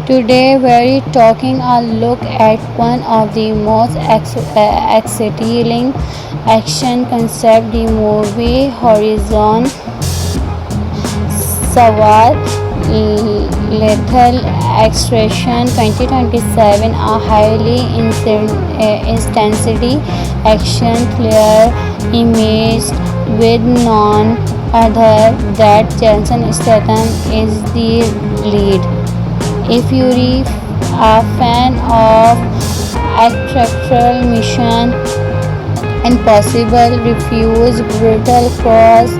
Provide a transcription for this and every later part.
Today we're taking a look at one of the most exciting action concept, the movie Horizon Sawar Lethal Extraction 2027, a highly intensity action thriller image with none other that Jason Statham is the lead. If you're a fan of Extraction Mission Impossible, refuse brutal cross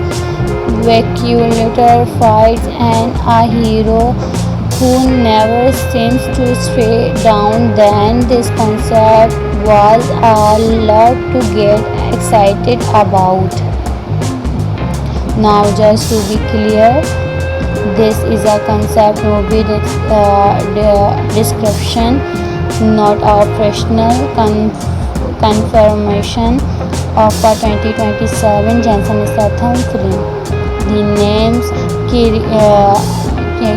speculator fights and a hero who never seems to stray down, then this concept was a lot to get excited about. Now, just to be clear, this is a concept movie description, not a professional confirmation of a 2027 Jason Statham film. The names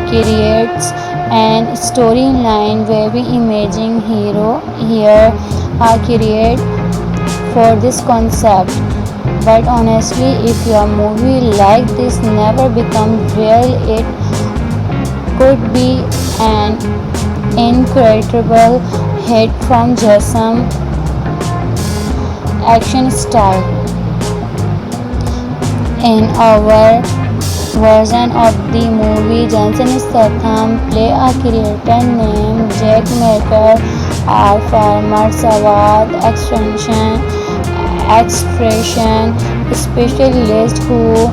creates and storyline very imaging hero here are created for this concept. But honestly, if your movie like this never become real, it could be an incredible hit from Jason action style. In our version of the movie, Jason Statham play a character named Jack Maker, a farmer Sawad extraction specialist who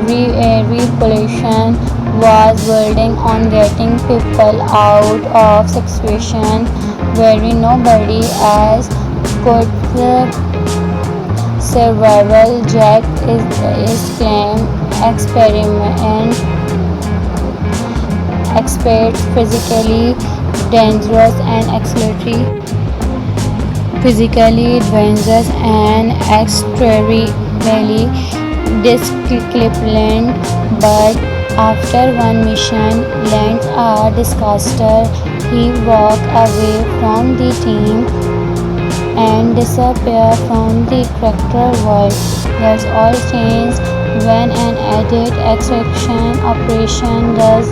revolution was building on getting people out of situation where nobody else could survival. Jack is claimed experiment expert, physically dangerous and extremely disciplined, but after one mission lands a disaster, he walks away from the team and disappear from the character world. That's all changed when an edit extraction operation does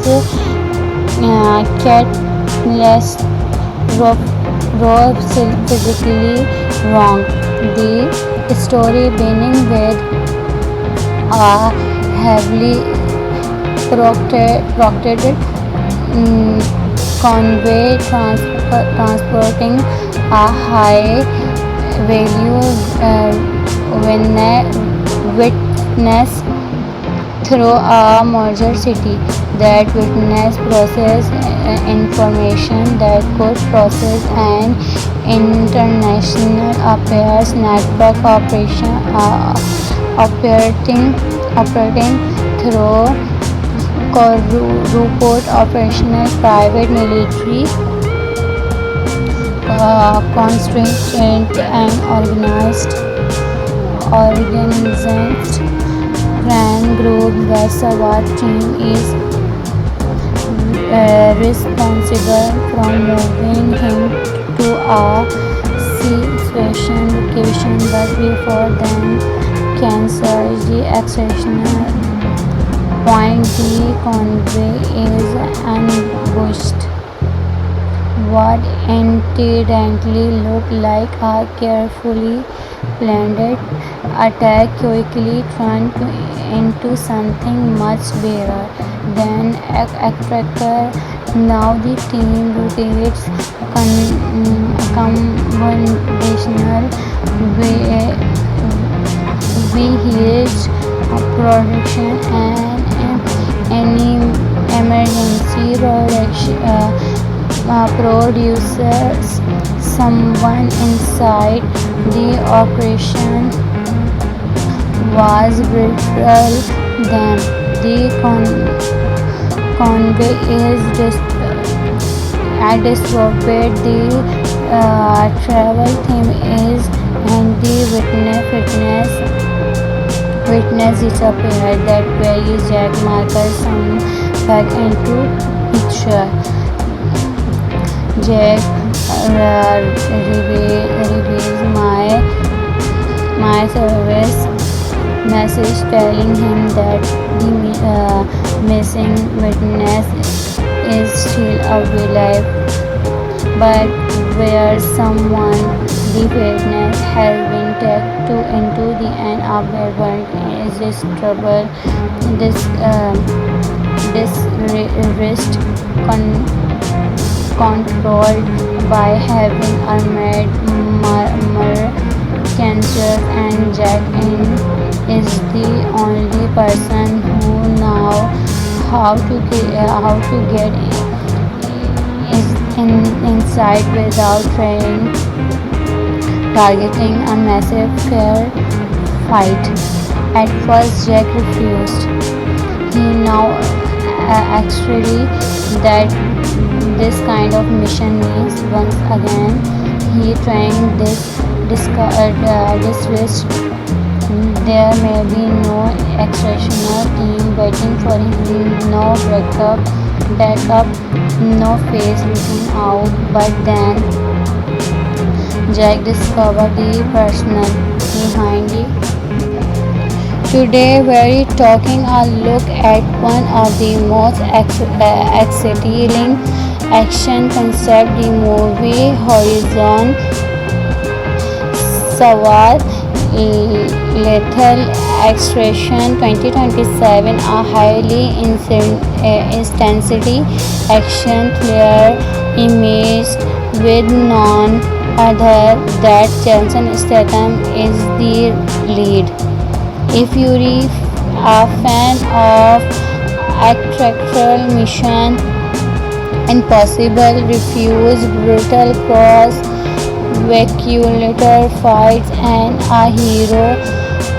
catalyst rob physically wrong. The story beginning with a heavily proctored convey transporting a high value witness through a major city. That witness process information that could process an international affairs network operating through corporate operational private military constraint and organized crime group. The SWAT team is responsible for moving him to a situation location, but before then can search the exceptional point. The convoy is ambushed. What incidentally looked like a carefully planned attack quickly turned into something much bigger than Attracker. Now the team rotates conventional vehicles production and any emergency producers. Someone inside the operation was brutal. Then the convoy is disrupted. The travel theme is and the witness disappeared. That way Jack Marker some back into picture. Jack reveals my service message telling him that the missing witness is still alive, but where someone the witness has been taken into the end of their world is this trouble. This wrist controlled by having Ahmed cancer, and Jack is the only person who know how to get inside without trying targeting a massive fair fight. At first, Jack refused. He now actually that this kind of mission means once again he trying this risk. There may be no exceptional team waiting for him, no backup, no face looking out. But then Jack discovered the person behind it. Today we're taking a look at one of the most exciting action concept, the movie Horizon Sawad Lethal Extraction 2027, a highly intensity action thriller image with none other that Jason Statham is the lead. If you're a fan of Extraction, Mission Impossible, Refuse, brutal cross calculator fights, and a hero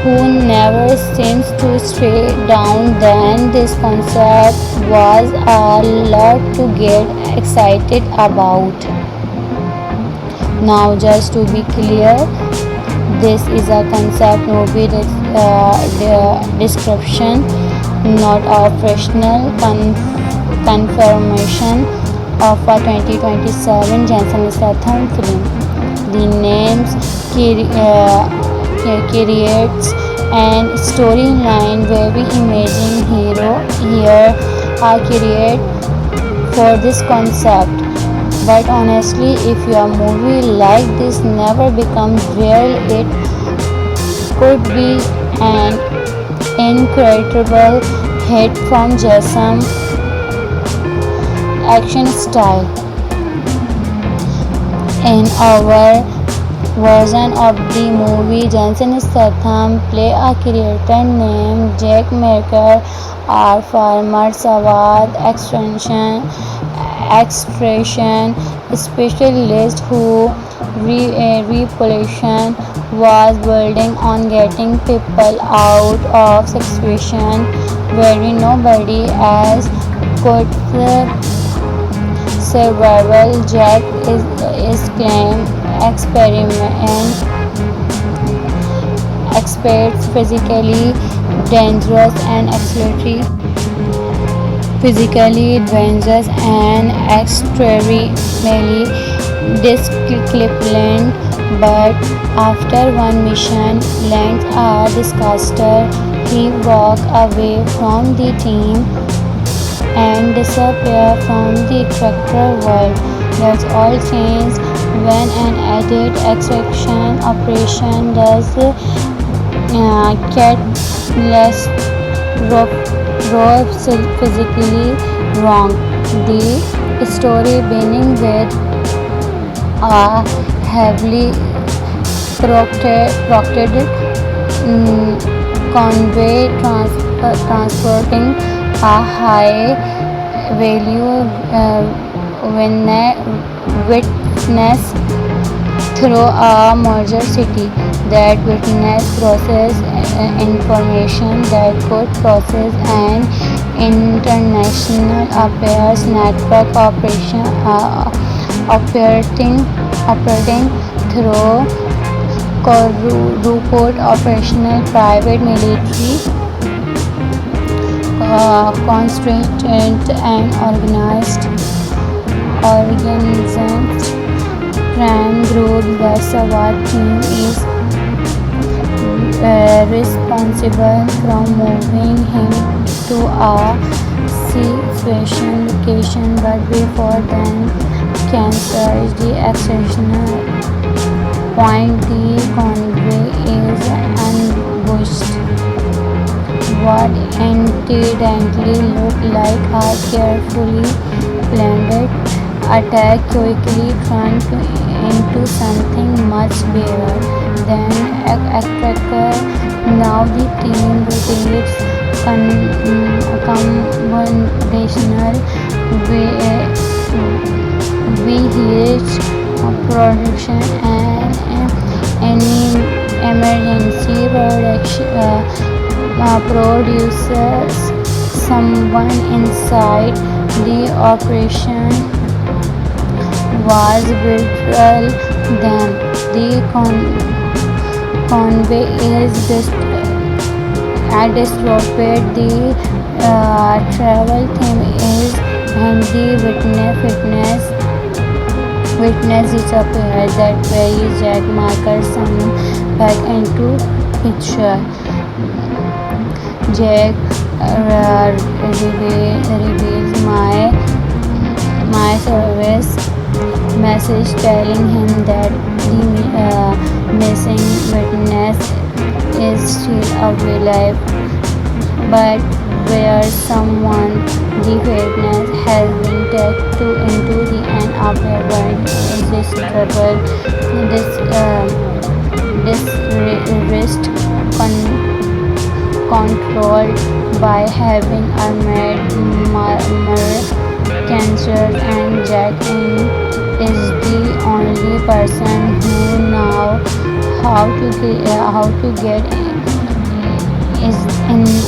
who never seems to stay down, then this concept was a lot to get excited about. Now, just to be clear, this is a concept movie description, not a professional confirmation of a 2027 Jason Statham film. The names, characters, and storyline very amazing hero here are created for this concept. But honestly, if your movie like this never becomes real, it could be an incredible hit from Jason's action style. In our version of the movie, Jason Statham play a character named Jack Mercer, a former Sawad extraction specialist who reputation was building on getting people out of situation where nobody else could survival. Jack is claimed experts physically dangerous and extremely disciplined, but after one mission lands a disaster, he walks away from the team and disappear from the character world. That's all changed when an added extraction operation does Catalyst Rob physically wrong. The story beginning with a heavily proctored convey transporting a high value witness through a major city. That witness process information that could process an international affairs network operating through Rupert operational private military constrained and organized organism crime group. The SWAT team is responsible from moving him to a situation location, but before then can search the exceptional point. The convoy is ambushed. What incidentally looked like a carefully planned attack quickly turned into something much bigger than a cracker. Now the team rotates conventional vehicles production and any emergency produces someone inside the operation was vital. Them the convey is disrupted. The travel theme is and the witness disappeared. That very Jack Marker summoned back into picture. Jack reveals my service message telling him that the missing witness is still alive, but where someone the witness has been taken into the end of this trouble. This wrist controlled by having armed cancer, and Jack is the only person who know how to get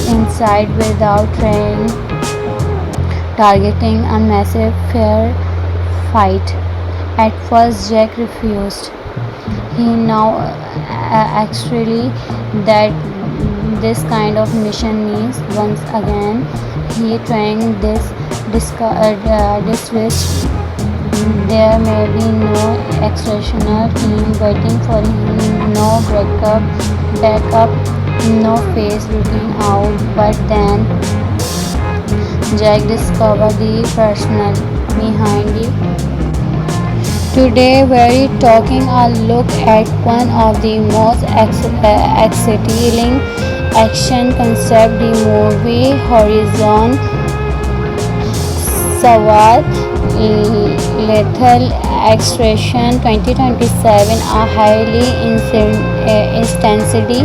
inside without targeting a massive fair fight. At first Jack refused. He now actually that this kind of mission means once again he trying this risk. There may be no exceptional team waiting for him, no backup, no face looking out. But then Jack discovered the personnel behind it. Today we're taking a look at one of the most exciting action concept, the movie Horizon SWAT Lethal Extraction 2027, a highly intensity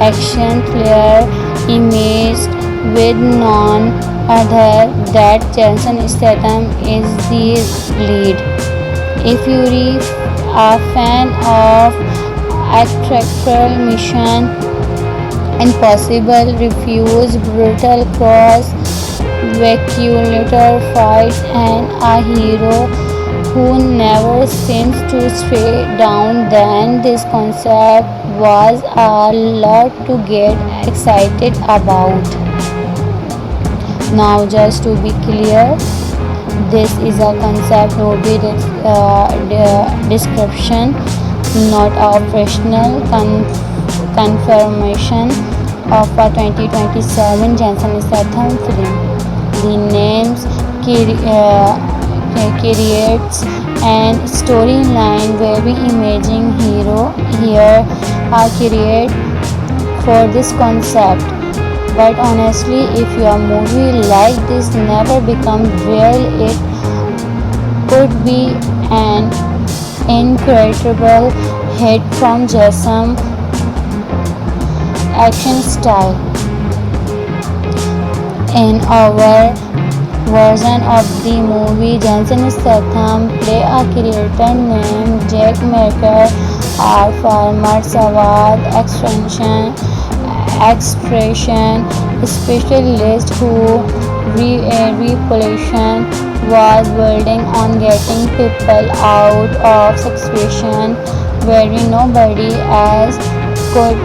action thriller imaged with none other than Jason Statham is the lead. If you're a fan of Extraction, Mission Impossible, Refuse, brutal cross speculator fights, and a hero who never seems to stay down, then this concept was a lot to get excited about. Now, just to be clear, this is a concept movie description, not a professional confirmation of a 2027 Jason Statham film. The names creates and storyline very imaging hero here are created for this concept. But honestly, if your movie like this never become real, it could be an incredible hit from Jason action style. In our version of the movie, Jason Statham play a character named Jack Marker, a former SWAT extraction specialist who reputation was building on getting people out of situation where nobody else could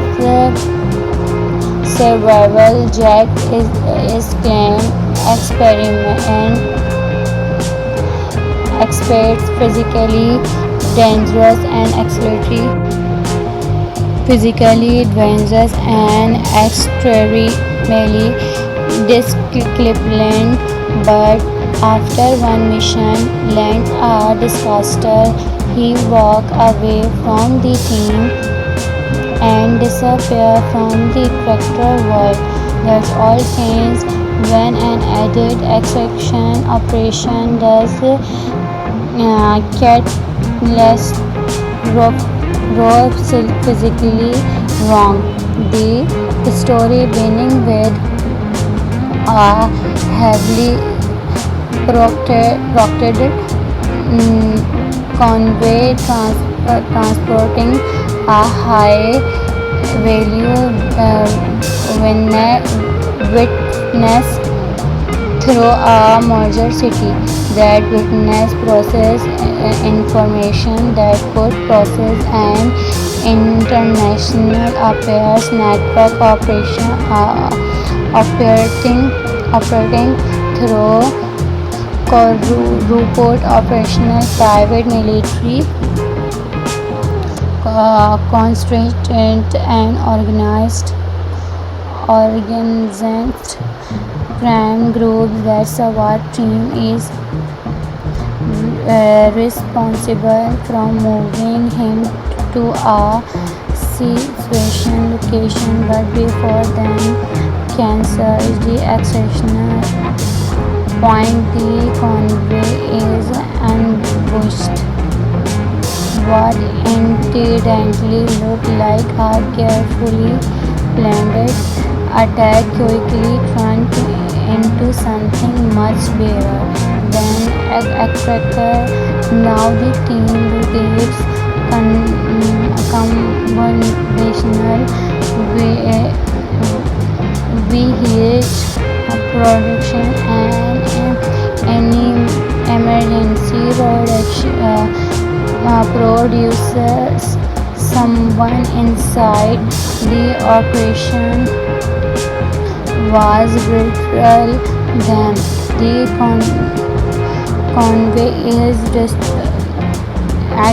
survival. Jack is claimed experts physically dangerous and extremely physically dangerous and extremely disciplined. But after one mission lands a disaster, he walks away from the team and disappear from the character world. That's all changed when an added extraction operation does catalyst rope physically wrong. The story beginning with a heavily proctored convey transporting a high value witness through a major city. That witness process information that could process an international affairs network operating through report operational private military constrained and organized crime group. That SWAT team is responsible from moving him to a situation location, but before then cancer is the exceptional point. The convoy is ambushed. What incidentally looked like a carefully planned attack quickly turned into something much bigger than a cracker. Now the team rotates conventional VH production and any emergency producers. Someone inside the operation was brutal them. The convoy is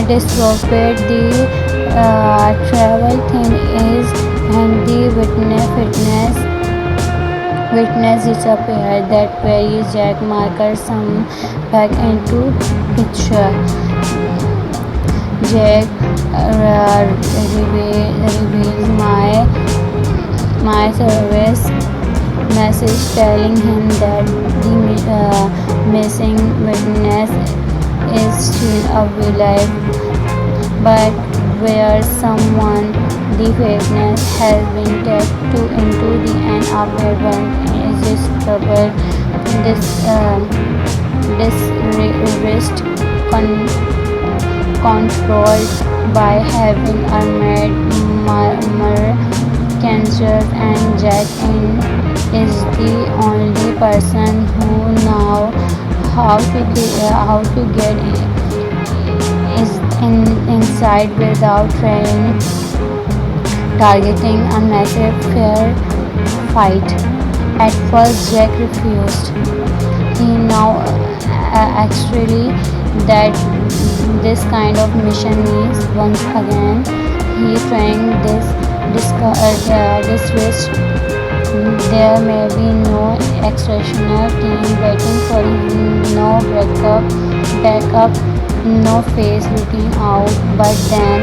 disrupted. The travel theme is and the witness disappeared. That very Jack Marker some back into picture. Jack reveals my service message telling him that the missing witness is still alive, but where someone the witness has been taken into the end of their world is discovered. This wrist controlled by having armored cancer, and Jack is the only person who knows how to get inside without training, targeting a massive fair fight. At first Jack refused. He now actually that this kind of mission means once again he trying this risk. There may be no extrational team waiting for him, no backup, no face looking out. But then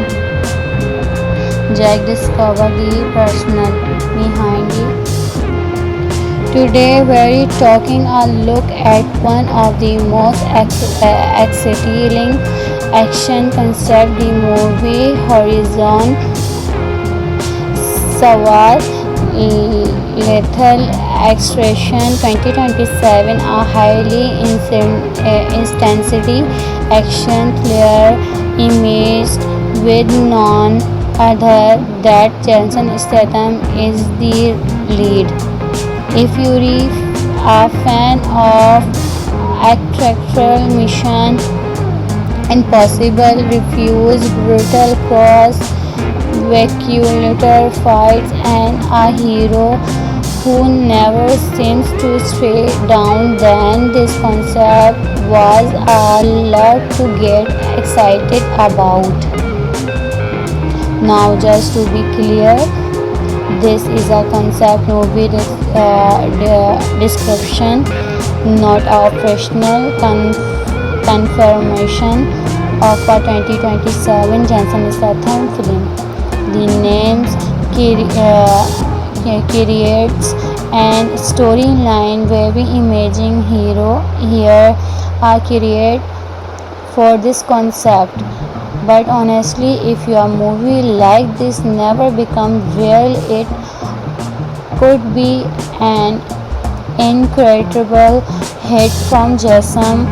Jack discovered the personnel behind it. Today we're taking a look at one of the most exciting action concept, the movie Horizon SWAT Lethal Extraction 2027, a highly intensity action thriller imaged with none other than Jason Statham is the lead. If you're a fan of Actual Mission Impossible, Refuse, brutal cross speculator fights, and a hero who never seems to stay down, then this concept was a lot to get excited about. Now, just to be clear, this is a concept movie description, not a professional confirmation of a 2027 Jason Statham film. The names creates and storyline very imaging hero here are created for this concept. But honestly, if your movie like this never become real, it could be an incredible hit from Jason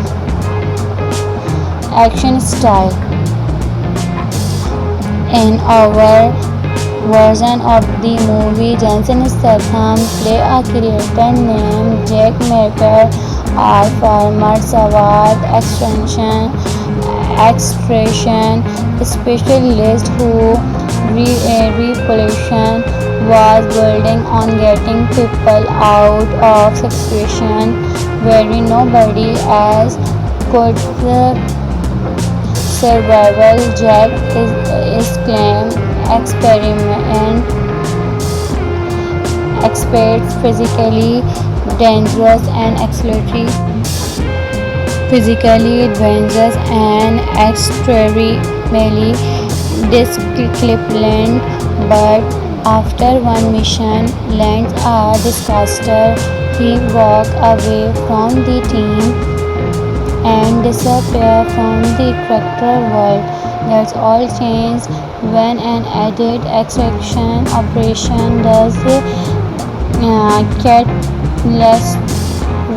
action style. In our version of the movie, Jason Statham play a character named Jack Mercer, a former SWAT extraction specialist who revolution was building on getting people out of situation where nobody else could survival. Jack is claimed experiment experts physically dangerous and extremely disciplined, but after one mission lands a disaster, he walks away from the team and disappear from the character world. That's all changed when an added extraction operation does get less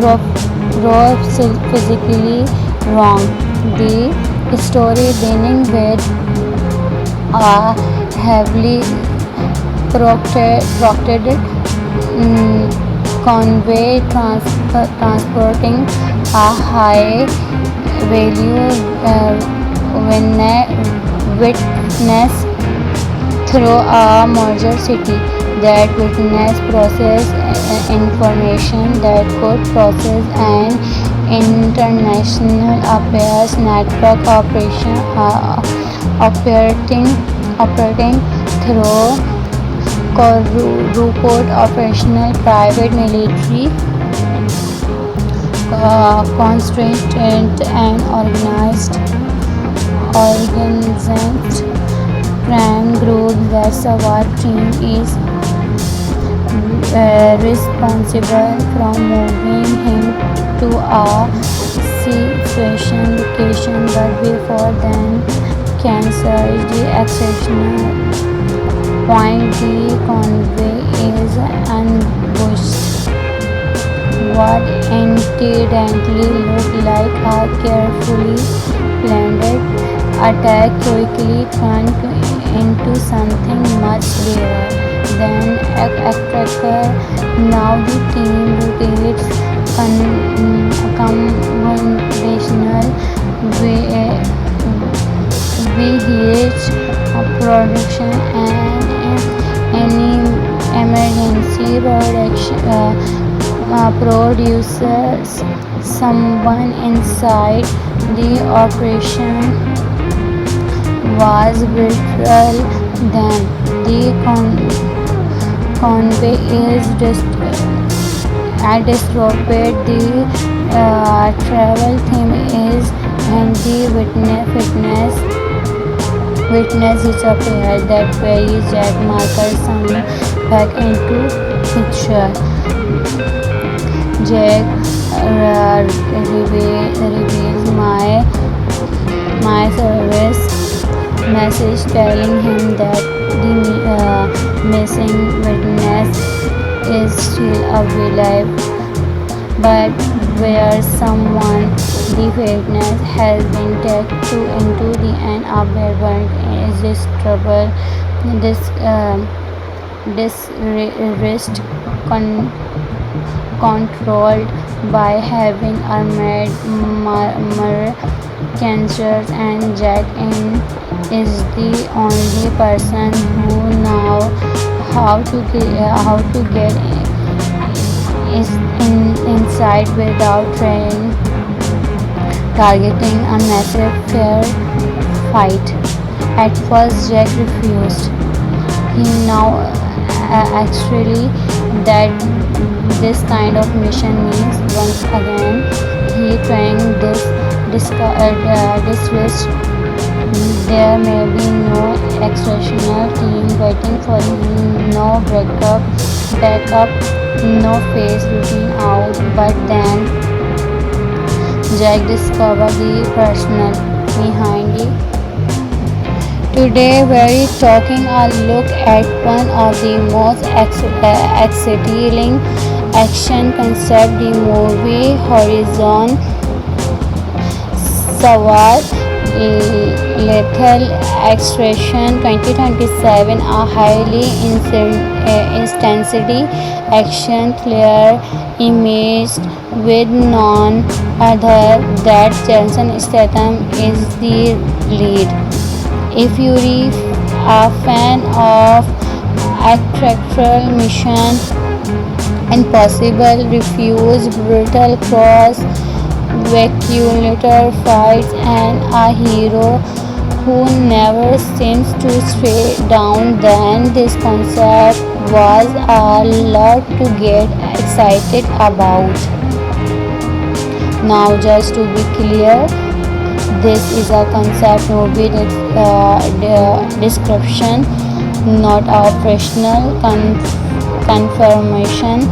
raw physically wrong. The story beginning with a heavily proctored convey transporting a high value witness through a major city. That witness process information that could process an international affairs network operating through corporate operational private military constraint and organized crime group. That SWAT team is responsible from moving him to a situation location, but before then can search the exceptional point. The convoy is ambushed. What incidentally looked like a carefully planned attack quickly turned into something much bigger than attacker. Now the team rotates conventional VH production and any emergency producers. Someone inside the operation was brutal. Then the convoy is disrupted. The travel theme is and the witness disappeared. That very Jack Marker some back into picture. Jack reveals my service message telling him that the missing witness is still alive, but where someone the witness has been taken into the end of their world is this trouble. This wrist controlled by having armored cancers, and Jack is the only person who knows how to get inside without training. targeting a massive fight. At first, Jack refused. He now actually that this kind of mission means once again he trying this risk. There may be no exceptional team waiting for him, no backup, no face looking out. But then Jack discovered the personnel behind it. Today we're taking a look at one of the most exciting action concept, the movie Horizon Sawar Lethal Extraction 2027, a highly intensity action thriller imaged with none other that Jason Statham is the lead. If you're a fan of attractive mission, impossible refuse, brutal cross, spectacular fights, and a hero who never seems to stay down, then this concept was a lot to get excited about. Now, just to be clear, this is a concept movie description, not a professional confirmation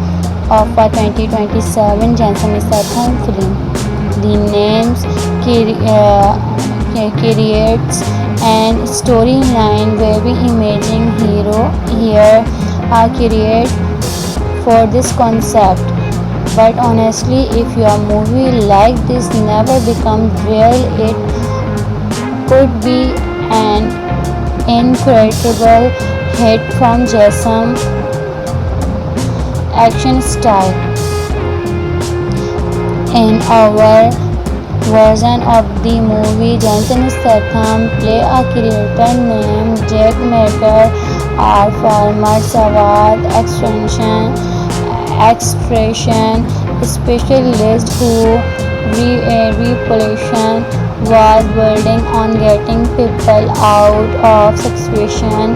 of a 2027 Jason Statham film. The names, characters, and storyline very imaging hero here are created for this concept. But honestly, if your movie like this never becomes real, it could be an incredible hit from Jason action style. In our version of the movie, Jason Statham play a character named Jack Mater, a former Sawat extraction specialist who revolution was building on getting people out of situation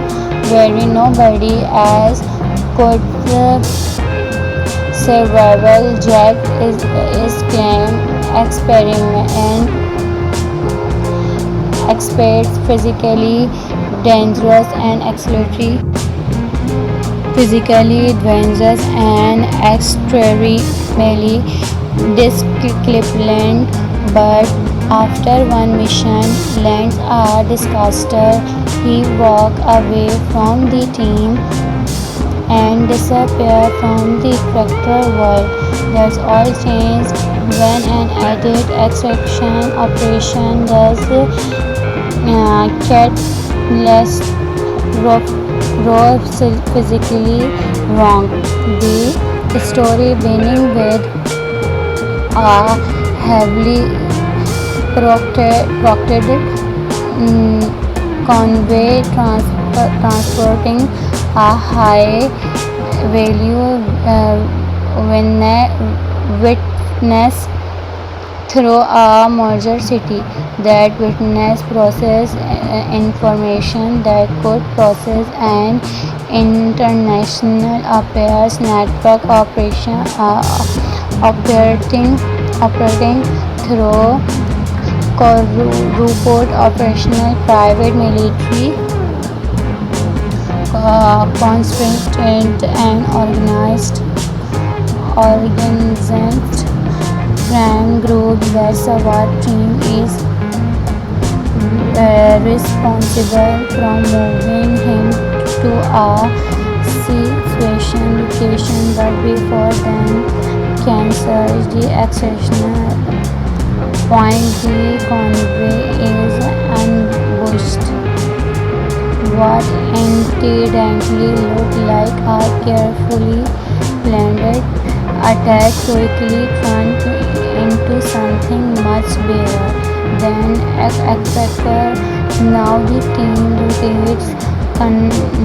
where nobody else could survival. Jack is claimed experiment experts physically dangerous and extremely disciplined, but after one mission lands a disaster, he walks away from the team and disappear from the character world. That's all changed when an edit extraction operation does catalyst raw physically wrong. The story beginning with a heavily proctored convey transporting a high value witness through a major city. That witness process information that could process an international affairs network operating through corporate operational private military conscript and organized crime group. Where SWAT team is responsible from moving him to a situation location, but before then can search the exceptional point. The convoy is ambushed. What incidentally looked like a carefully planned attack quickly turned into something much bigger than expected. Now the team rotates conventional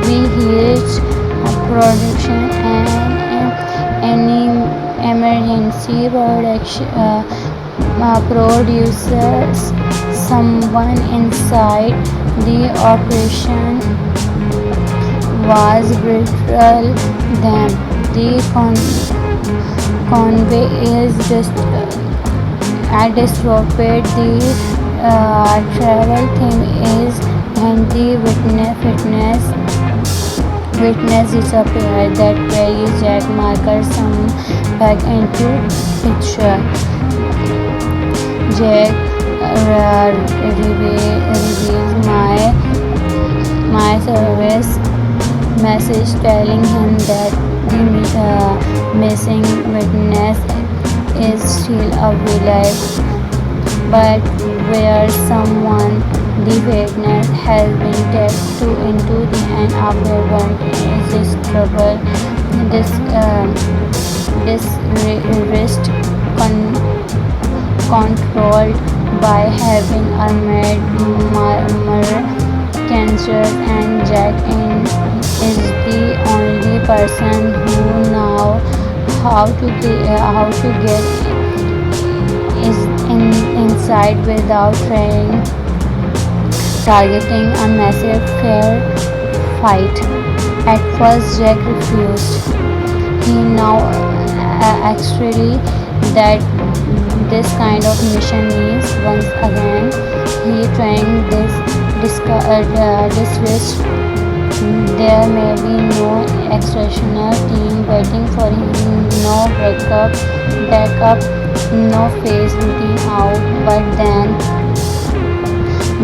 vehicles production and emergency producers. Someone inside the operation was brittle them. The convey is just disrupted. The travel theme is and the witness disappeared. That very Jack Marker some back into picture. Jack reveals my service message telling him that the missing witness is still alive, but where someone the witness has been taken into the end of the world is this trouble. This wrist controlled by having armored cancer, and Jack is the only person who know how to get is inside without targeting a massive fair fight. At first Jack refused. He now actually that this kind of mission means once again he trying this risk. There may be no exceptional team waiting for him, no backup, no phase routine out. But then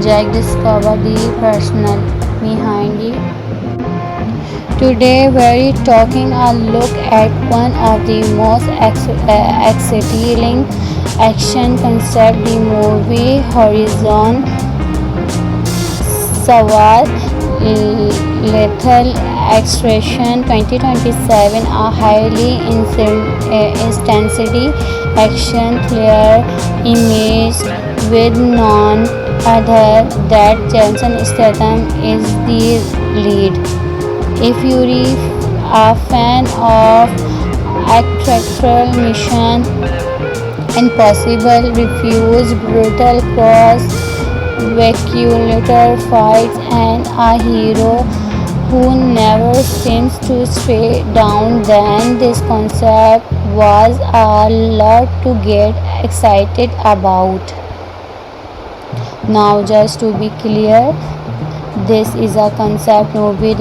Jack discovered the personnel behind it. Today we're taking a look at one of the most exciting action concept, the movie Horizon Sawat Lethal Extraction 2027, a highly intensity action thriller image with none other than Jason Statham is the lead. If you're a fan of actual mission impossible, refuse brutal cross speculator fights and a hero who never seems to stay down, then this concept was a lot to get excited about. Now just to be clear, this is a concept movie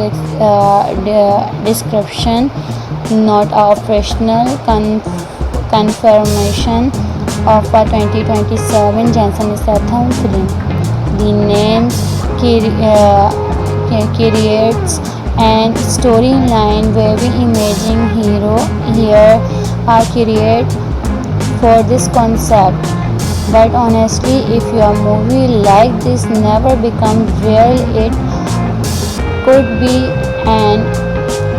description, not a operational confirmation of a 2027 Jason Statham film. The names creates and storyline very imaging hero here are created for this concept. But honestly, if your movie like this never becomes real, it could be an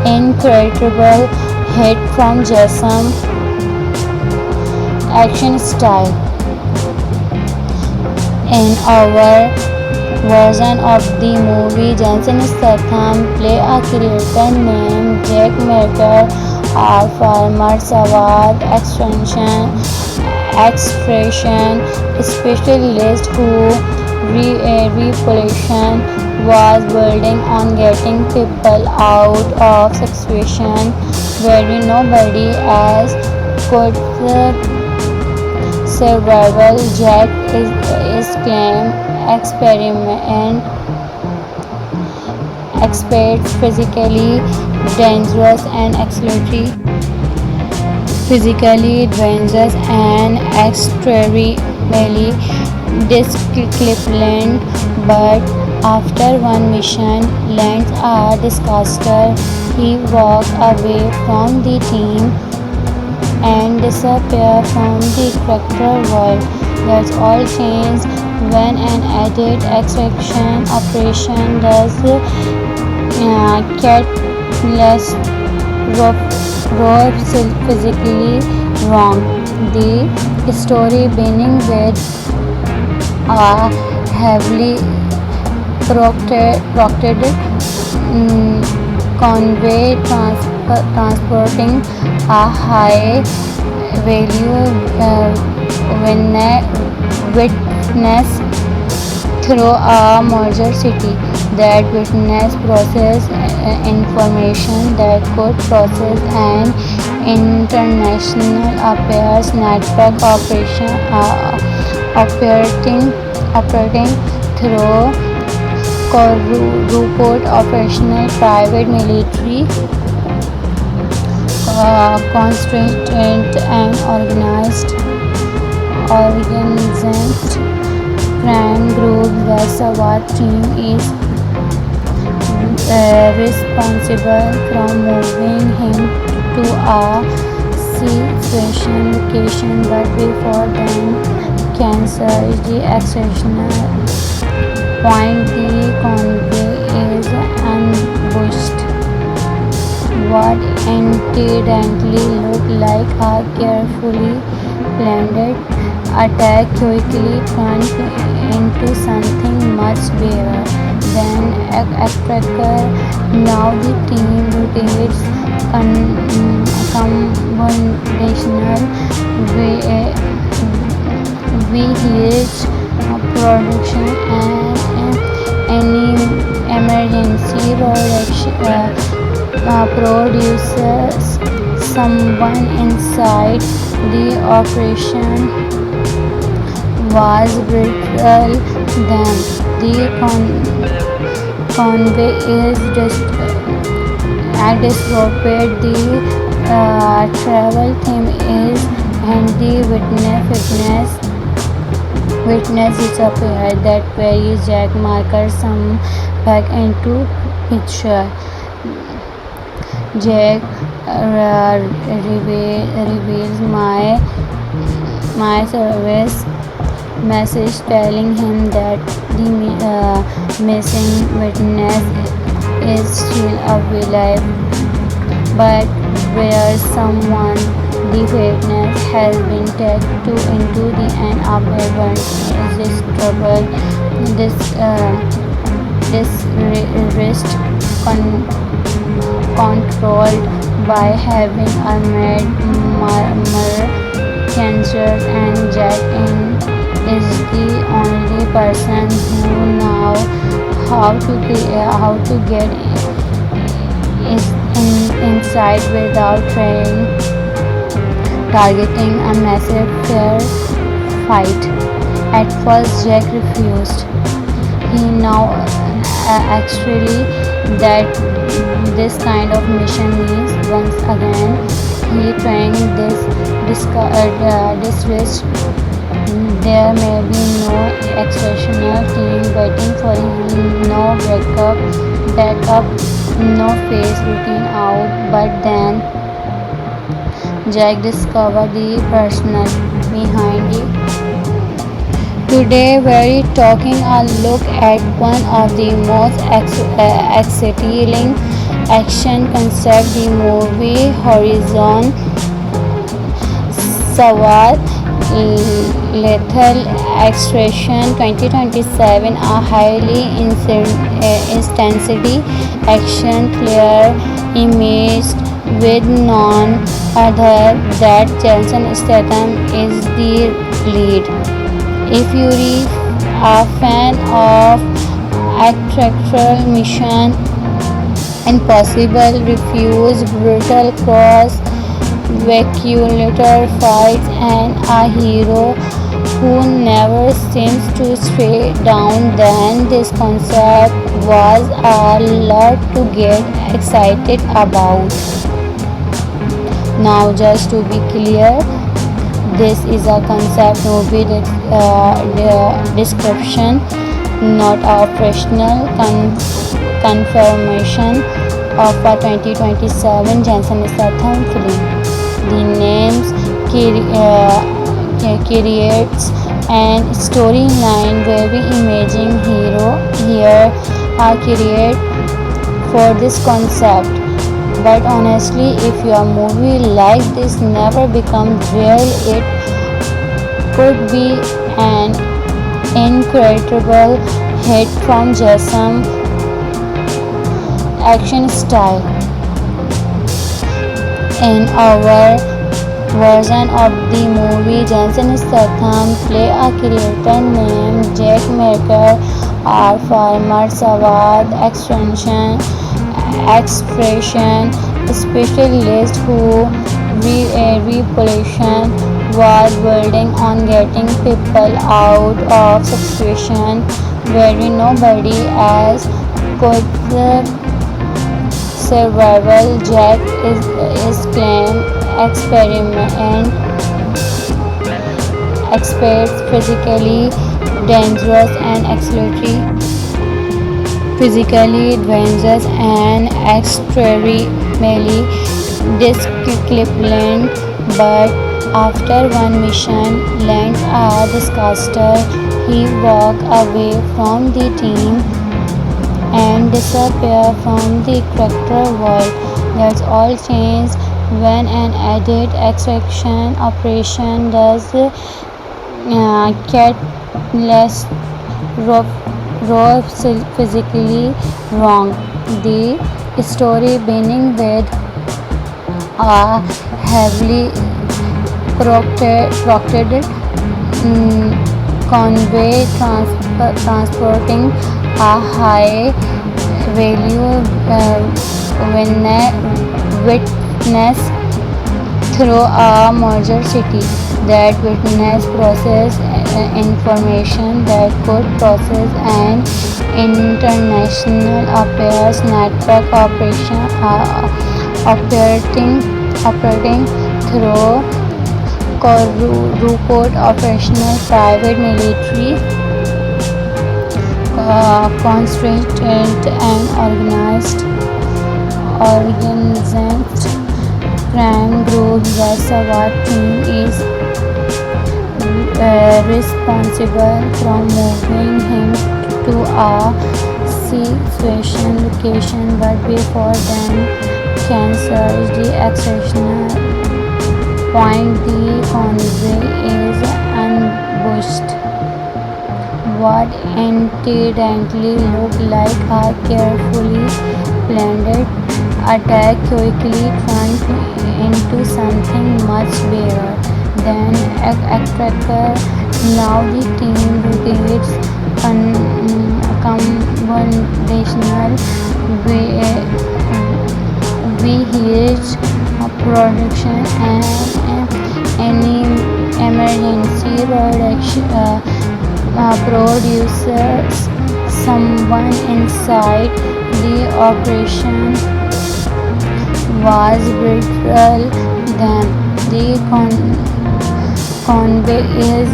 incredible hit from Jason action style. In our version of the movie, Jason Statham play a character named Jack Marker, a farmer Sawat extraction specialist who repollution was building on getting people out of situation where nobody else could survival. Jack is claimed experiment expert, physically dangerous and extremely disciplined, but after one mission lands a disaster, he walks away from the team and disappear from the character world. That's all changed when an added extraction operation does catalyst rope physically wrong. The story beginning with a heavily proctored convey transporting a high value witness through a major city. That witness process information that could process an international affairs network operating through Rupert operational private military constrained and organized crime group. The SWAT team is responsible for moving him to a situation location, but before then can search the exceptional point. The convoy is ambushed. What incidentally looked like a carefully planned attack quickly turned into something much bigger than a attacker. Now the team rotates conventional vehicles production and any emergency produces someone inside. The operation was brutal. Then the convoy is disrupted. The travel theme is and the witness disappeared. That very Jack marker some back into picture. Jack reveals my service message telling him that the missing witness is still alive, but where someone the witness has been taken into the end of the world is this trouble. This wrist controlled by having a cancer, and Jack is the only person who know how to get inside without trying targeting a massive fair fight. At first Jack refused. He now actually that this kind of mission means once again he trying this risk. There may be no exceptional team waiting for him, no backup, no face looking out. But then Jack discovered the person behind it. Today we're taking a look at one of the most exciting action concepts, the movie Horizon SWAT Lethal Extraction 2027, a highly intensity action thriller imaged with none other than Jason Statham is the lead. If you're a fan of Actual Mission Impossible, refuse brutal cross-vehicular fights, and a hero who never seems to stay down, then this concept was a lot to get excited about. Now, just to be clear, this is a concept movie description, not a operational confirmation of a 2027 Jason Statham film. The names creates and storyline very imaging hero here are created for this concept. But honestly, if your movie like this never becomes real, it could be an incredible hit from Jason action style. In our version of the movie, Jason Statham play a character named Jack Merker, a farmer Sawad extraction specialist who repollution was building on getting people out of situation where nobody else could survival. Jack is claimed experiment experts physically dangerous and extremely disciplined, but after one mission lands a disaster, he walks away from the team and disappear from the character world. That's all changed when an edit extraction operation does catalyst raw physically wrong. The story beginning with a heavily proctored convey transporting a high value witness through a major city. That witness process information that could process an international affairs network operating through corporate operational private military constrained and organized crime group. The SWAT team is responsible from moving him to a situation location, but before then cancels the exceptional point. The convoy is ambushed. What incidentally looked like a carefully planned attack quickly turned into something much bigger than attacker. Now the team rotates conventional vehicles production and any emergency producers. Someone inside the operation was brutal. Then the convoy is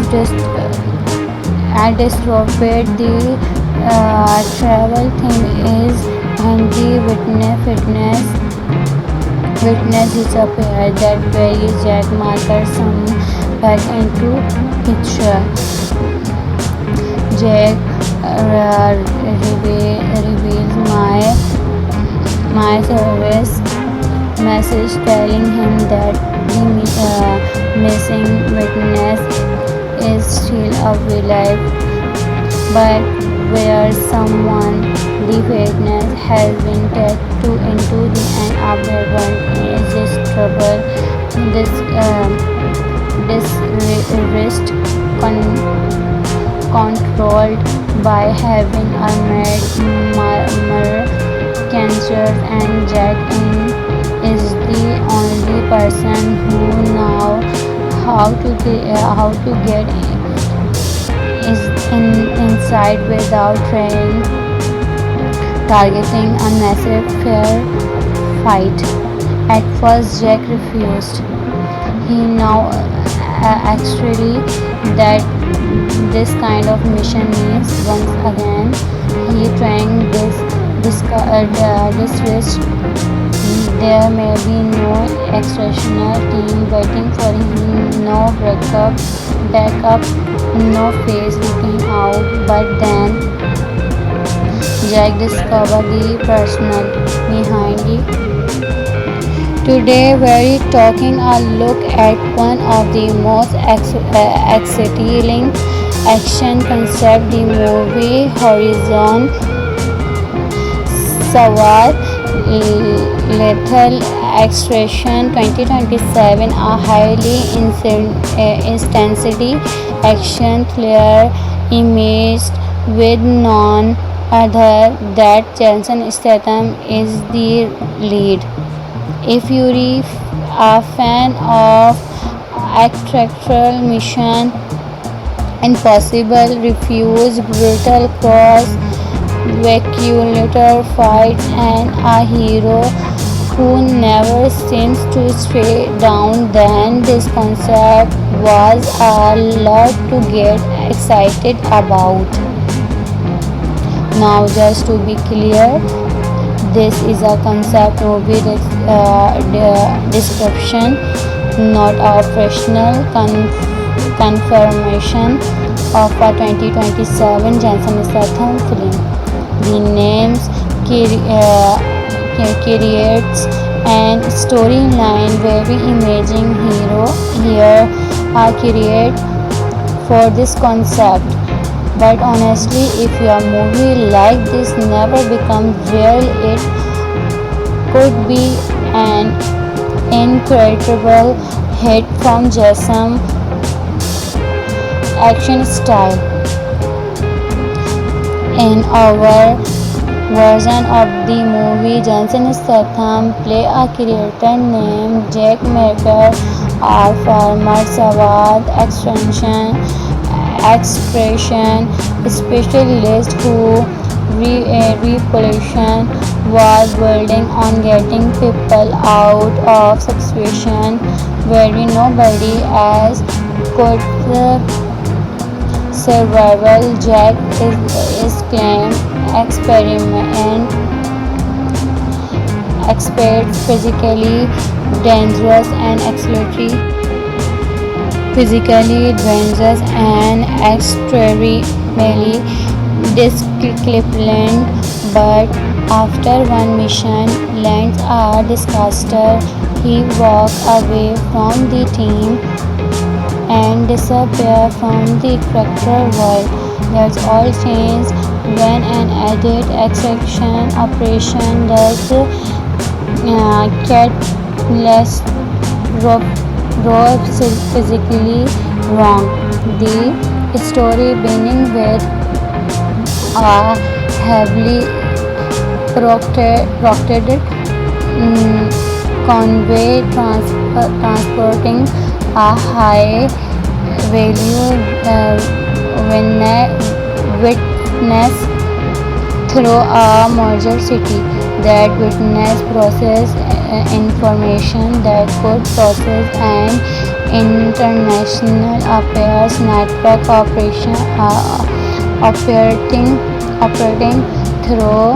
disrupted. The travel thing is and the witness disappeared. That very Jack Marker some back into picture. Jack reveals my service message telling him that the missing witness is still alive, but where someone the witness has been taken into the abandoned is this trouble. This wrist controlled by having armored cancer, and Jack is the only person who know how to get inside without training, targeting a massive fair fight. At first Jack refused. He now actually that this kind of mission means once again he trying this risk. There may be no extraction team waiting for him, no backup, no face looking out. But then Jack discovered the personnel behind it. Today we're taking a look at one of the most exciting action concept, the movie Horizon. SWAT lethal Extraction 2027, a highly intensity action thriller imaged with none other that Jason Statham is the lead. If you're a fan of Extraction, Mission Impossible, Refuse, Brutal Cross, Speculator fights, and a hero who never seems to stay down, then this concept was a lot to get excited about. Now, just to be clear, this is a concept movie description, not a professional confirmation of a 2027 Jason Statham film. The names, characters, and storyline very imaging hero here are created for this concept. But honestly, if your movie like this never becomes real, it could be an incredible hit from Jason action style. In our version of the movie, Jason Statham play a character named Jack Mercer, a farmer Sawad extraction specialist who revolution was building on getting people out of situation where nobody else could survival. Jack is claimed experiment expert, physically dangerous and extremely disciplined, but after one mission lands a disaster, he walks away from the team and disappear from the character world. That's all changed when an added extraction operation does catalyst rob physically wrong. The story beginning with a heavily proctored convey transporting a high value witness through a major city. That witness process information that could process an international affairs network operating through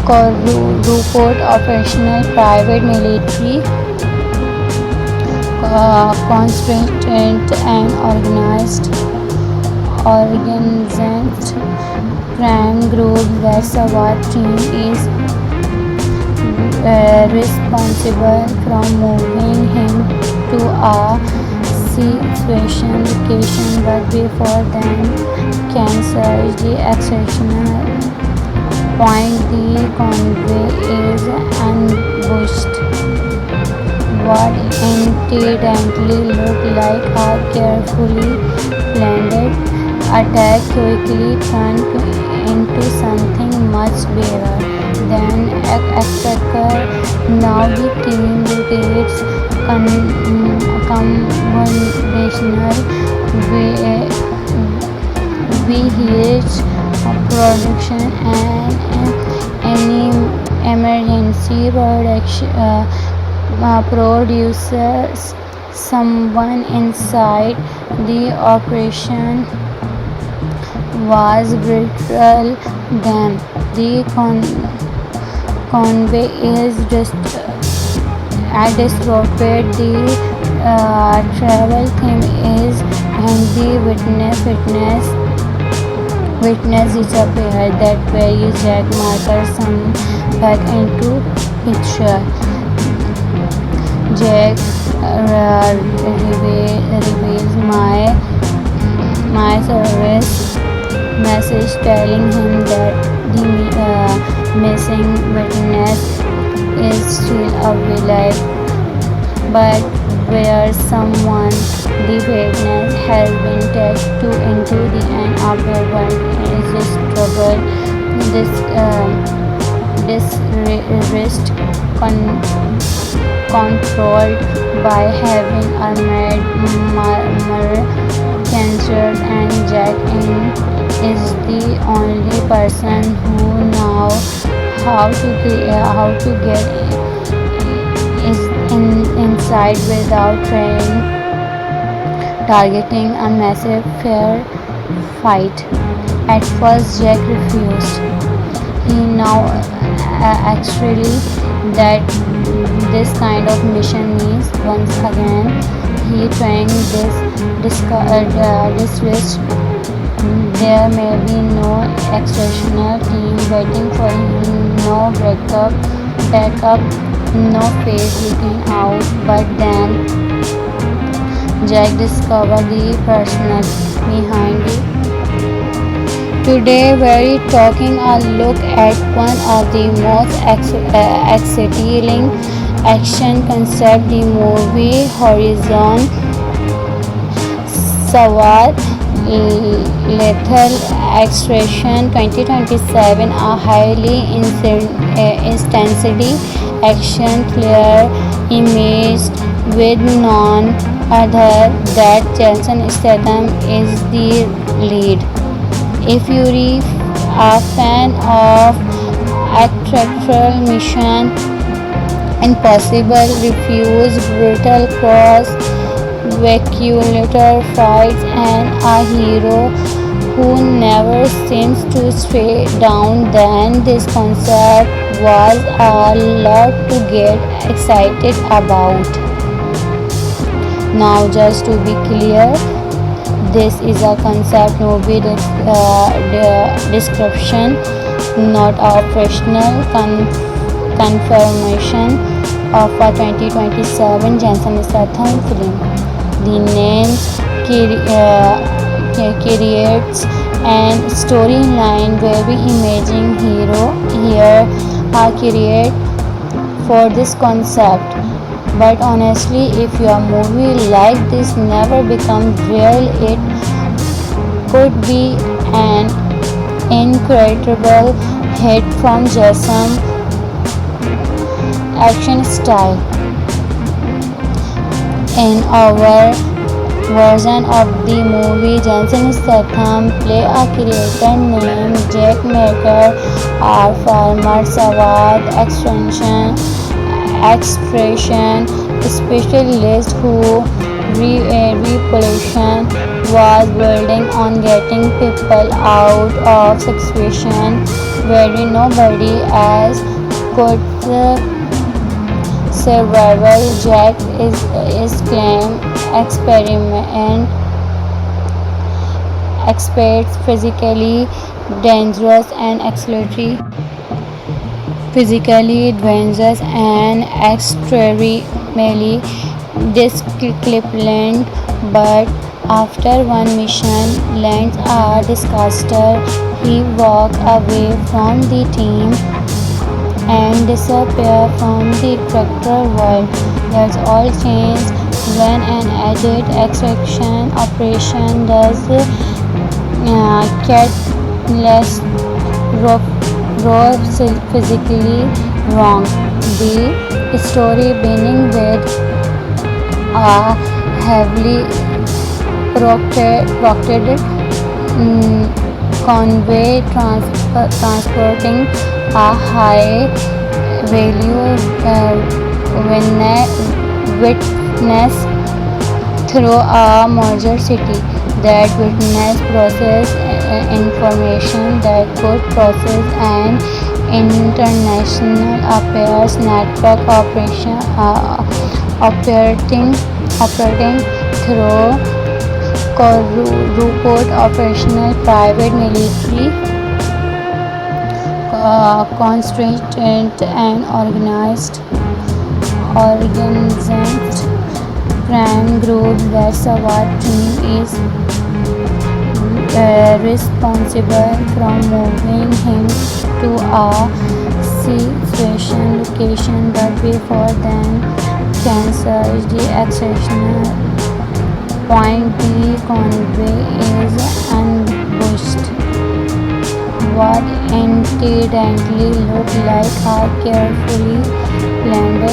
corporate operational private military constraint and organized crime group. That SWAT team is responsible from moving him to a situation location, but before then can search the exceptional point. The convoy is ambushed. What incidentally looked like a carefully planned attack quickly turned into something much bigger than attacker. Now the team rotates conventional vehicles production and any emergency producers. Someone inside the operation was brutal. Them. The convoy is just disrupted. The travel theme is and the witness disappeared. That very Jack Marker some back into picture. Jack reveals my service message telling him that the missing witness is still alive, but where someone the weakness has been taken to into the end of the world is this trouble, this wrist controlled by having a mad murder cancer, and Jack is the only person who know how to get is inside without training, targeting a massive fair fight. At first, Jack refused. He now actually that this kind of mission means once again he trying this risk. There may be no exceptional team waiting for him, no backup, no face looking out. But then Jack discovered the person behind it. Today we're taking a look at one of the most exciting action concept, the movie Horizon Zero Lethal Extraction 2027, a highly intensity action thriller image with none other that Jason Statham is the lead. If you're a fan of Actual Mission Impossible, refuse brutal cross speculator fights, and a hero who never seems to stay down, then this concept was a lot to get excited about. Now, just to be clear, this is a concept movie description, not a professional confirmation of a 2027 Jason Statham film. The name creates an storyline very imaging hero here are created for this concept. But honestly, if your movie like this never becomes real, it could be an incredible hit from Jason action style. In our version of the movie, Jason Statham play a character named Jack Maker, a farmer SWAT extraction specialist who revolution was building on getting people out of situations where nobody else could survival. Jack is claimed experts physically dangerous and extremely disciplined, but after one mission lands a disaster, he walks away from the team and disappear from the character world. That's all changed when an added extraction operation does catalyst rope physically wrong. The story beginning with a heavily proctored convey transporting a high value witness through a major city. That witness process information that could process an international affairs network operating through corporate operational private military constrained and organized crime group. That SWAT team is responsible from moving him to a situation location, but before then can search the exceptional point. The convoy is ambushed. What incidentally looked like a carefully planned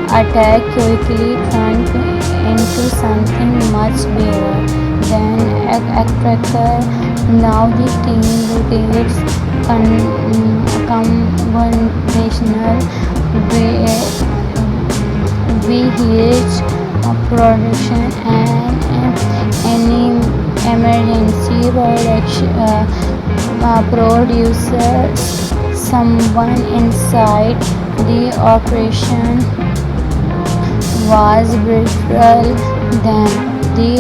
attack quickly turned into something much bigger than a cracker. Now the team rotates conventional VH production and any emergency producer. Someone inside the operation was brutal. Then the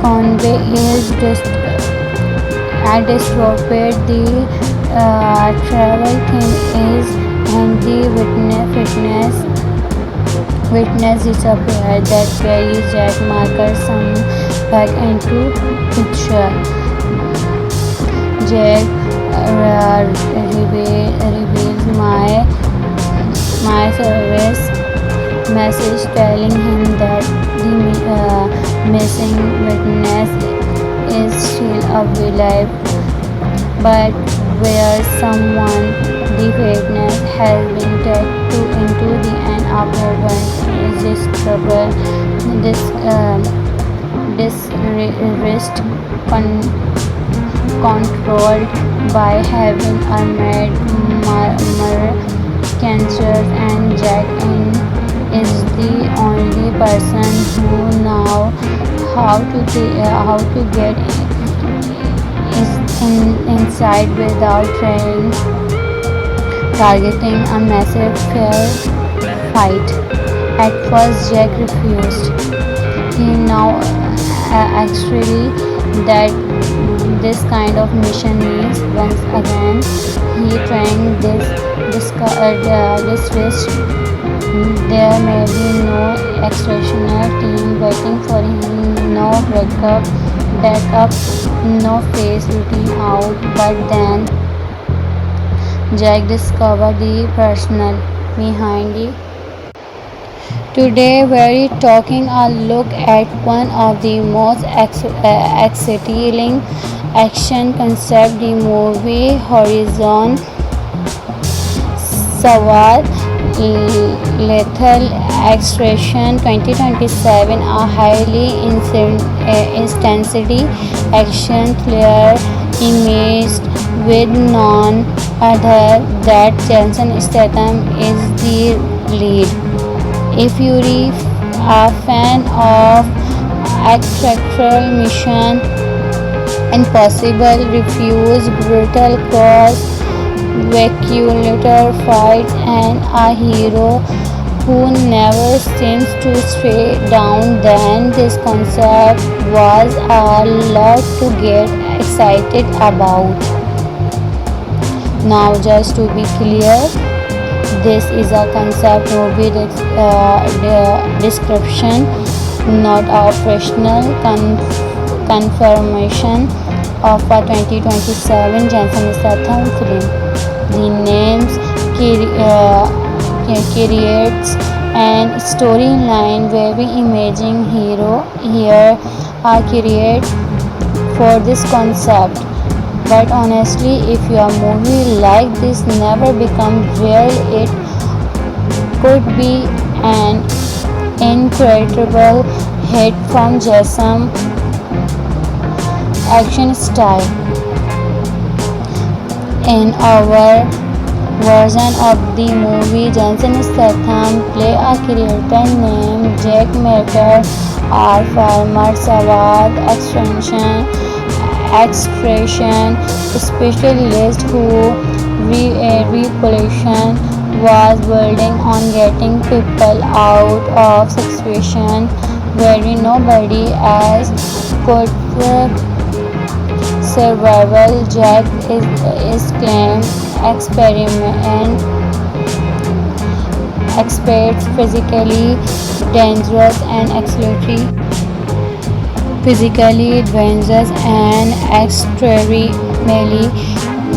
convoy is disrupted. The travel thing is and the witness disappeared. That very Jack marker some back into picture. Jack reveals my service message telling him that the missing witness is still alive, but where someone the witness has been taken into the end apartment is this trouble. This wrist controlled by having armed cancers, and Jack is the only person who know how to get inside without targeting a massive fair fight. At first Jack refused. He now actually that this kind of mission needs. Once again he trying this risk. There may be no extrational team waiting for him, no backup, no face routine out. But then Jack discovered the personnel behind it. Today we're taking a look at one of the most exciting action concept, the movie Horizon Sawad Lethal Extraction 2027, a highly intensity action thriller imaged with none other that Jason Statham is the lead. If you're a fan of extraterrestrial mission, impossible refuse, brutal cross speculator fights, and a hero who never seems to stay down, then this concept was a lot to get excited about. Now, just to be clear, this is a concept movie description, not a professional confirmation of a 2027 Jason Statham film. The names, characters, and storyline very imaging hero here are created for this concept. But honestly, if your movie like this never become real, it could be an incredible hit from Jason action style. In our version of the movie, Jason Statham play a character named Jack Mater, a farmer Sawad extraction specialist who repollution was building on getting people out of situation where nobody else could survival. Jack is claimed experts physically dangerous and extremely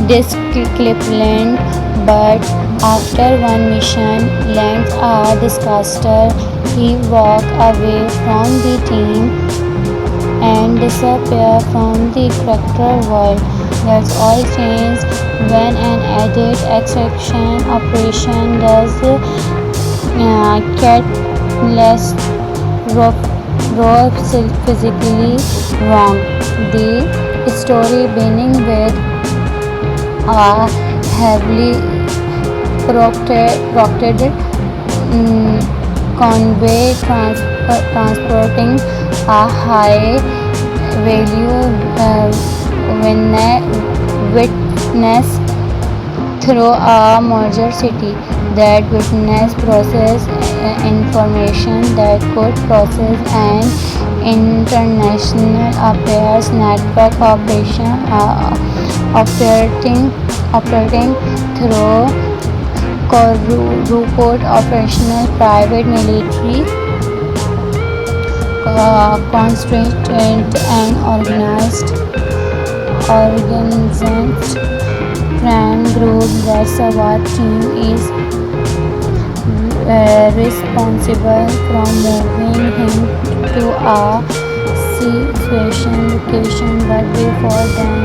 disciplined But after one mission lands a disaster, he walks away from the team and disappear from the character world. That's all changed when an edit extraction operation does Catalyst Rob physically wrong. The story beginning with a heavily proctored convey transporting a high value witness through a major city. That witness process information that could process an international affairs network operating through corporate operational private military constraint and organized crime group. The SWAT team is responsible for moving him to a situation location, but before then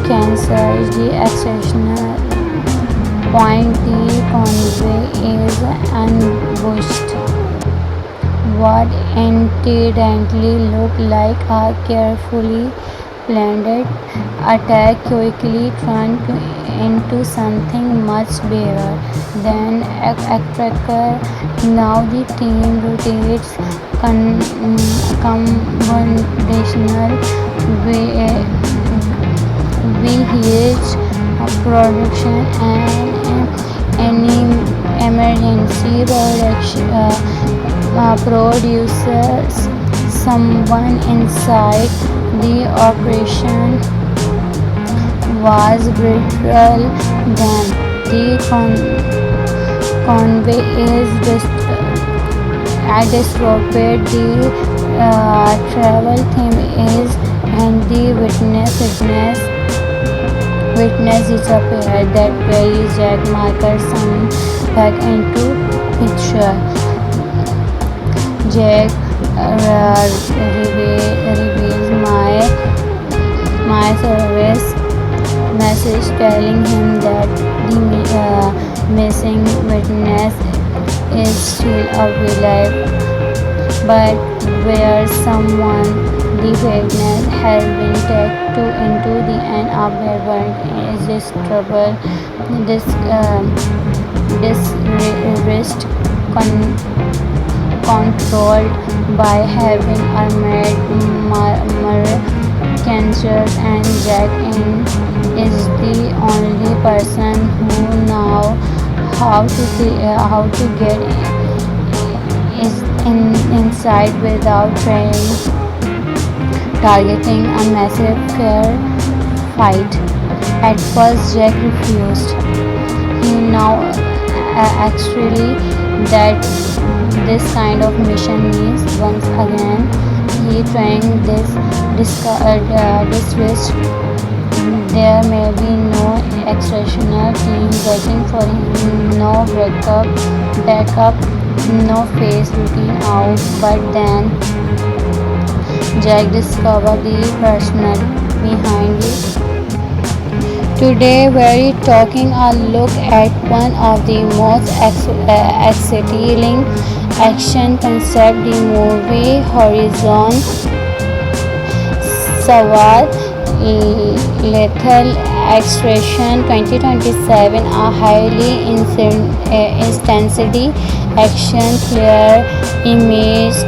cancels the exceptional point. The convoy is ambushed. What incidentally looked like a carefully planned attack quickly turned into something much bigger than a cracker. Now the team rotates conventional vehicles production and any emergency producers. Someone inside the operation was brutal. Then the convoy is disrupted. The travel theme is and the witness disappeared. That very Jack Marker some back into picture. Jack reveals my service message telling him that the missing witness is still alive, but where someone the witness has been taken into the end of their world is this trouble. This wrist controlled by having armored mercenaries, and Jack is the only person who knows how to get inside without training, targeting a massive fair fight. At first Jack refused. He now actually that this kind of mission means once again he trying this risk. There may be no extrational team waiting for him, no backup, no face looking out. But then Jack discovered the personnel behind it. Today we're taking a look at one of the most exciting action concept, the movie Horizon SWAT Lethal Extraction 2027, a highly intensity action thriller image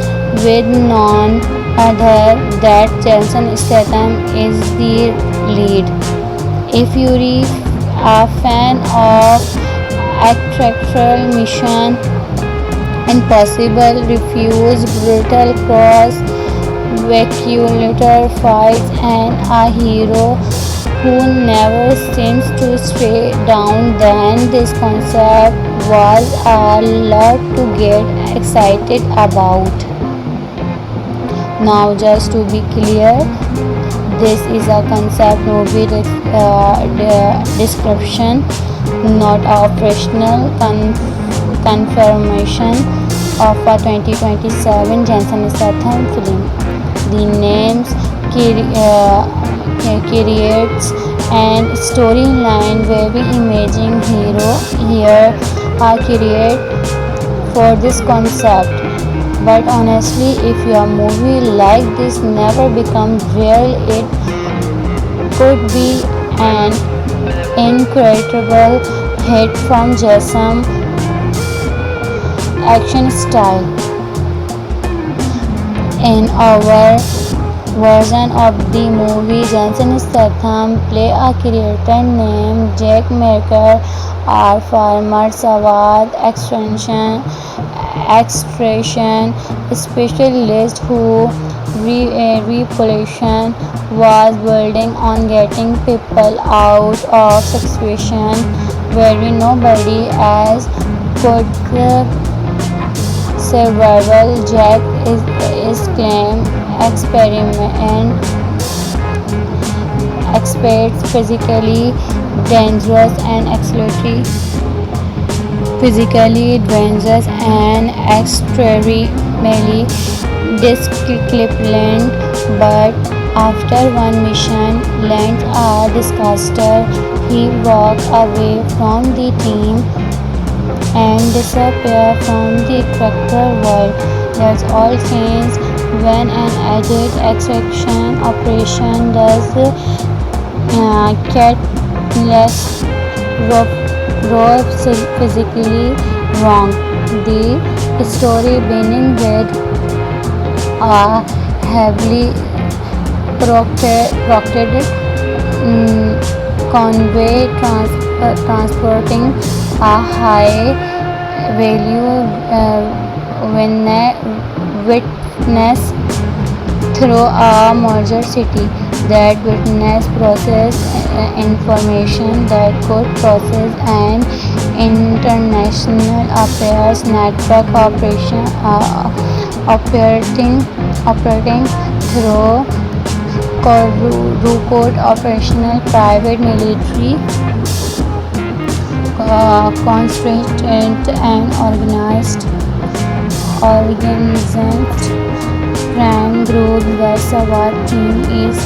with none other than Jason Statham is the lead. If you're a fan of attractive Mission Impossible, refuse brutal cross-speculator fights, and a hero who never seems to stay down, then this concept was a lot to get excited about. Now, just to be clear, this is a concept movie description. not a official confirmation of a 2027 Jason Statham film. The names creates and storyline very imaging hero here are created for this concept. But honestly, if your movie like this never becomes real, it could be an incredible hit from Jason action style. In our version of the movie, Jason Statham play a character named Jack Mercer, a farmer Sawad extraction specialist who repollution was building on getting people out of situation where nobody else could survival. Jack is claimed experiment experts physically dangerous and extremely disciplined, but after one mission lands a disaster, he walks away from the team and disappear from the cracker world. That's all changed when an agent extraction operation does catalyst rope physically wrong. The story beginning with a heavily proctored convey transporting a high value witness through a major city. That witness process information that could process an international affairs network operating through Rupert operational private military constrained and organized crime group. The SWAT team is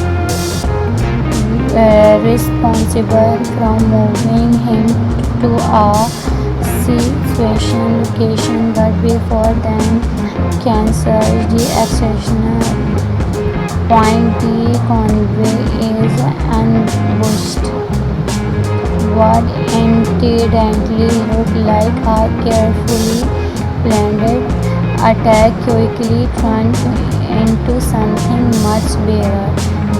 responsible from moving him to a situation location, but before then can search the exceptional point. The convoy is ambushed. What incidentally looked like a carefully planned attack quickly turned into something much bigger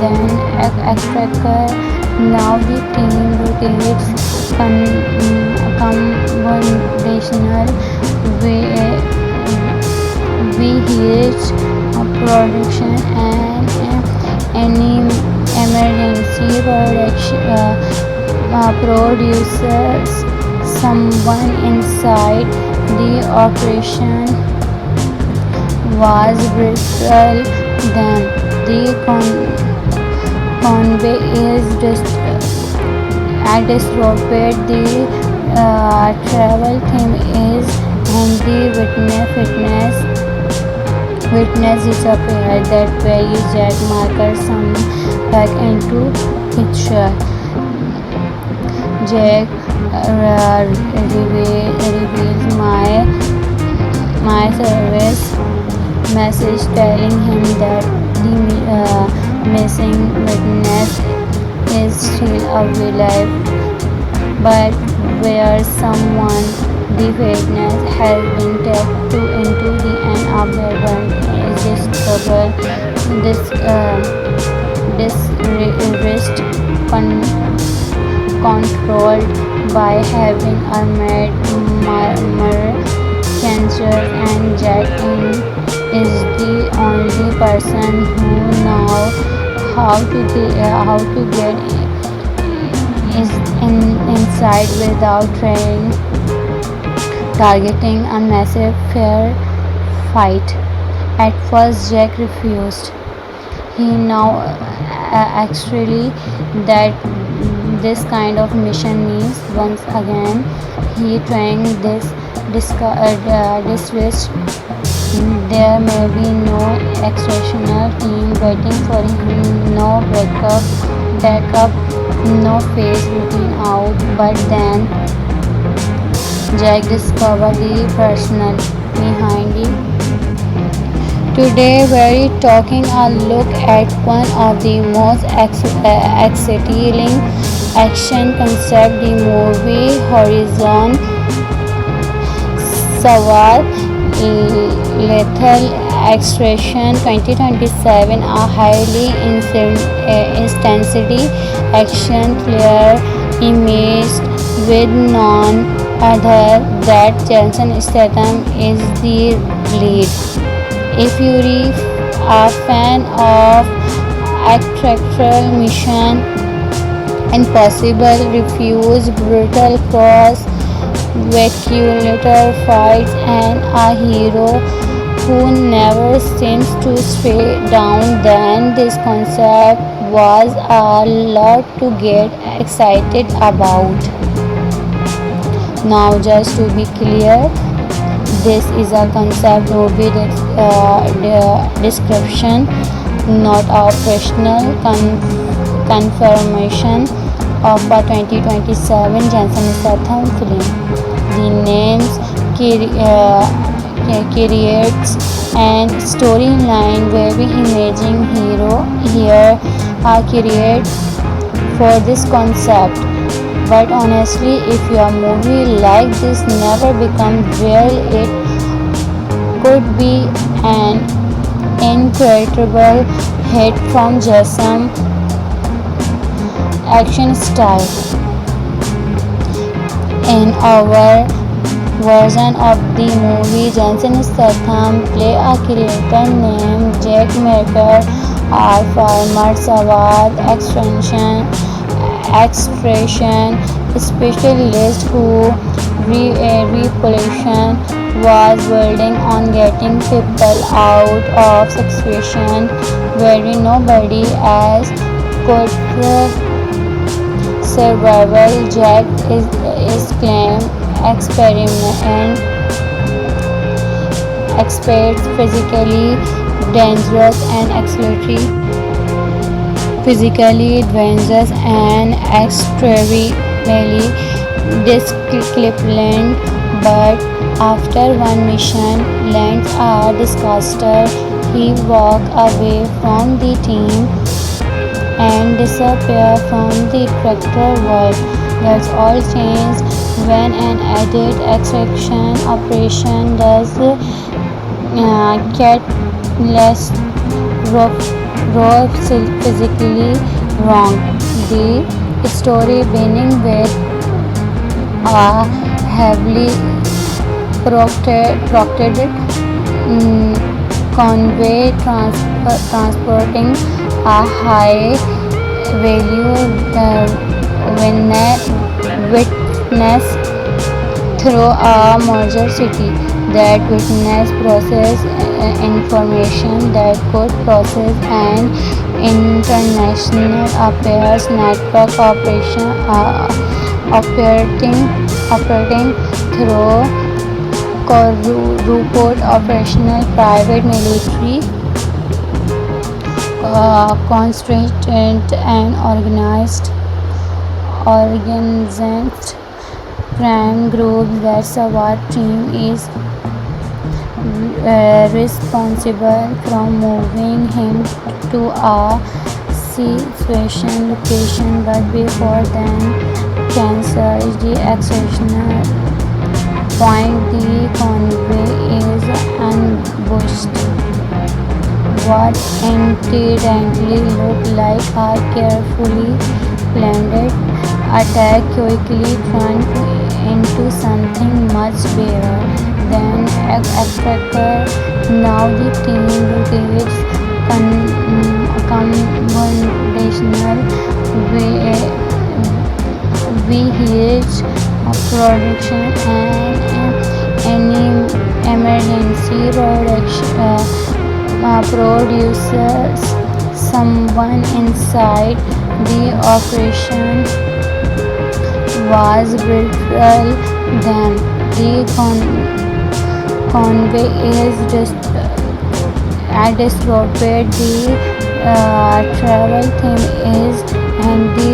than extracker. Now the team rotates conventional vehicles production and any emergency producers. Someone inside the operation was brittle. Then the convey is disrupted. The travel theme is and the witness disappeared. That very Jack Marker some back into picture. Jack reveals my service message telling him that the missing witness is still alive, but where someone the witness has been taken into the an abandoned is discovered. This wrist controlled by having armored cancer, and Jack is the only person who knows how to get inside without training, targeting a massive fair fight. At first, Jack refused. He now actually that this kind of mission means once again he trying this risk. There may be no exceptional team waiting for him, no backup, no face looking out. But then Jack discovered the personnel behind it. Today we're taking a look at one of the most exciting action concept, the movie Horizon Sawat Lethal Extraction 2027, a highly intensity action thriller imaged with none other than Jason Statham is the lead. If you're a fan of Extraction, Mission Impossible, Refuse, brutal cross speculator fights, and a hero who never seems to stay down, then this concept was a lot to get excited about. Now, just to be clear, this is a concept movie description, not a professional confirmation of a 2027 Jason Statham film. The names, characters, and storyline very imaging hero here are created for this concept. But honestly, if your movie like this never become real, it could be an incredible hit from Jason action style. In our version of the movie, Jason Statham play a character named Jack Mercer, a farmer Sawat extraction specialist who repollution was building on getting people out of situation where nobody else could survival. Jack is claimed experiment experts physically dangerous and extremely disciplined, but after one mission lands a disaster, he walks away from the team and disappears from the tractor world. That's all changed when an added extraction operation does get less raw physically wrong. The story beginning with a heavily proctored convey transporting a high value witness through a major city. That witness process information that could process an international affairs network operating through corporate operational private military constrained and organized crime group. That SWAT team is responsible for moving him to a situation location, but before then can search the exceptional point. The convoy is ambushed. What incidentally looked like a carefully planned attack quickly turned into something much bigger than Extracker. Now the team rotates conventional vehicles, production, and any emergency producers. Someone inside the operation was brittle then. The convey is just disrupted. The travel theme is and the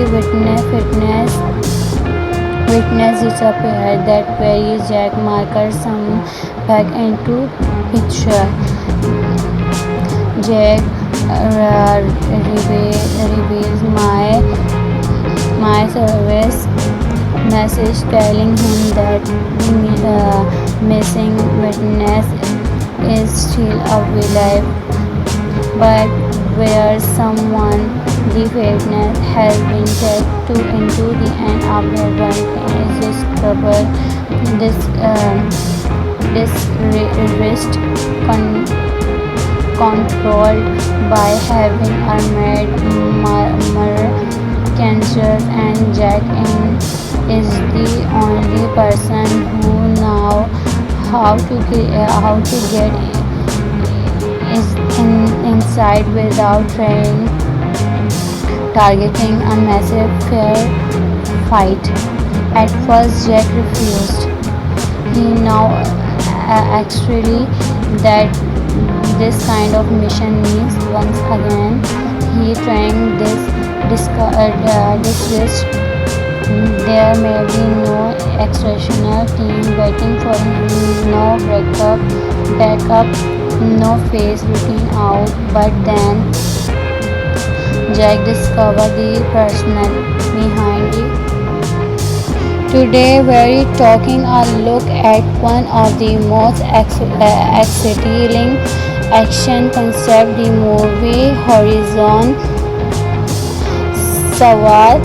witness disappeared. That very Jack Marker some back into picture. Jack reveals my service message telling him that missing witness is still alive, but where someone the witness has been taken into the end of the world is discovered. This wrist controlled by having armored Kansas, and Jack is the only person who know how to get inside without trying targeting a massive fair fight. At first, Jack refused. He now actually that this kind of mission means once again he trying this risk. There may be no exceptional team waiting for him, no backup, no face looking out. But then Jack discovered the person behind it. Today we're taking a look at one of the most exciting action concept, the movie Horizon Sawad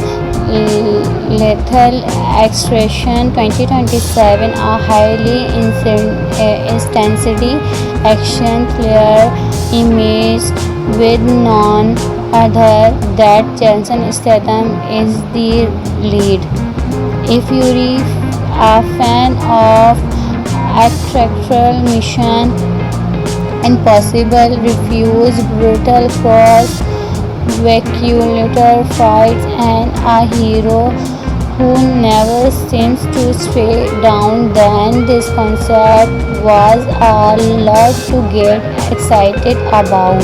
Lethal Extraction 2027, a highly intensity action thriller image with none other that Jason Statham is the lead. If you're a fan of Extraction, Mission Impossible, Refuse, brutal cross speculator fights, and a hero who never seems to stay down, then this concept was a lot to get excited about.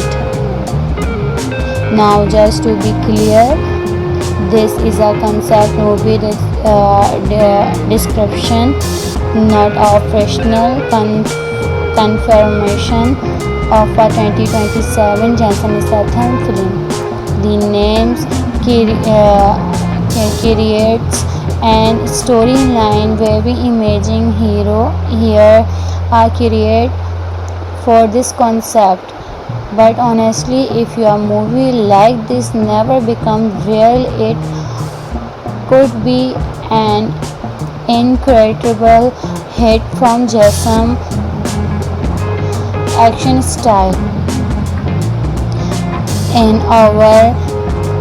Now, just to be clear, this is a concept movie description, not a professional confirmation of a 2027 Jason Statham film. The names, characters, and storyline very imaging hero here are created for this concept. But honestly, if your movie like this never become real, it could be an incredible hit from Jason action style. In our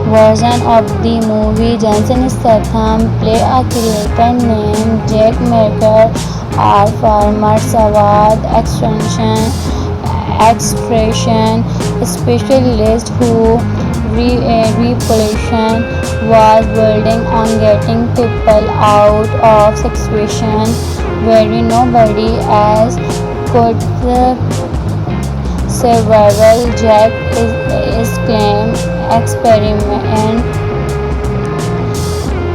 version of the movie, Jason Statham play a character named Jack Marker, a farmer Sawad extraction specialist who repulsion was building on getting people out of situations where nobody else could survival. Jack is claimed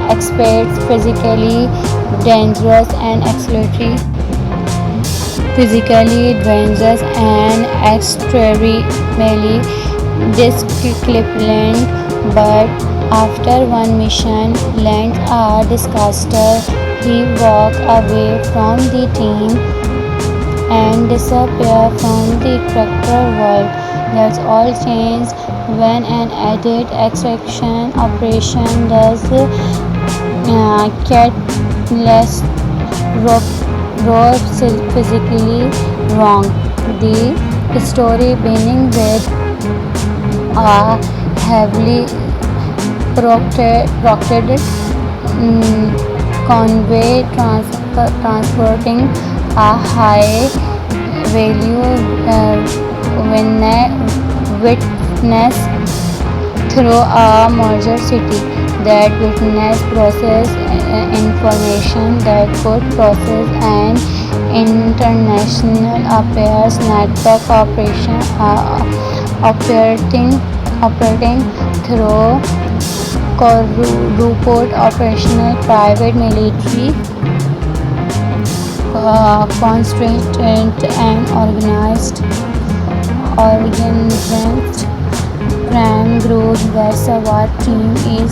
experts physically dangerous and extremely disciplined, but after one mission lands a disaster, he walks away from the team and disappear from the tractor world. That's all changed when an added extraction operation does catalyst rob physically wrong. The story beginning with a heavily proctored convey transporting a high value witness through a major city. that witness process information that could process an international affairs network operating through Rupert operational private military constraint and organized crime group. The SWAT team is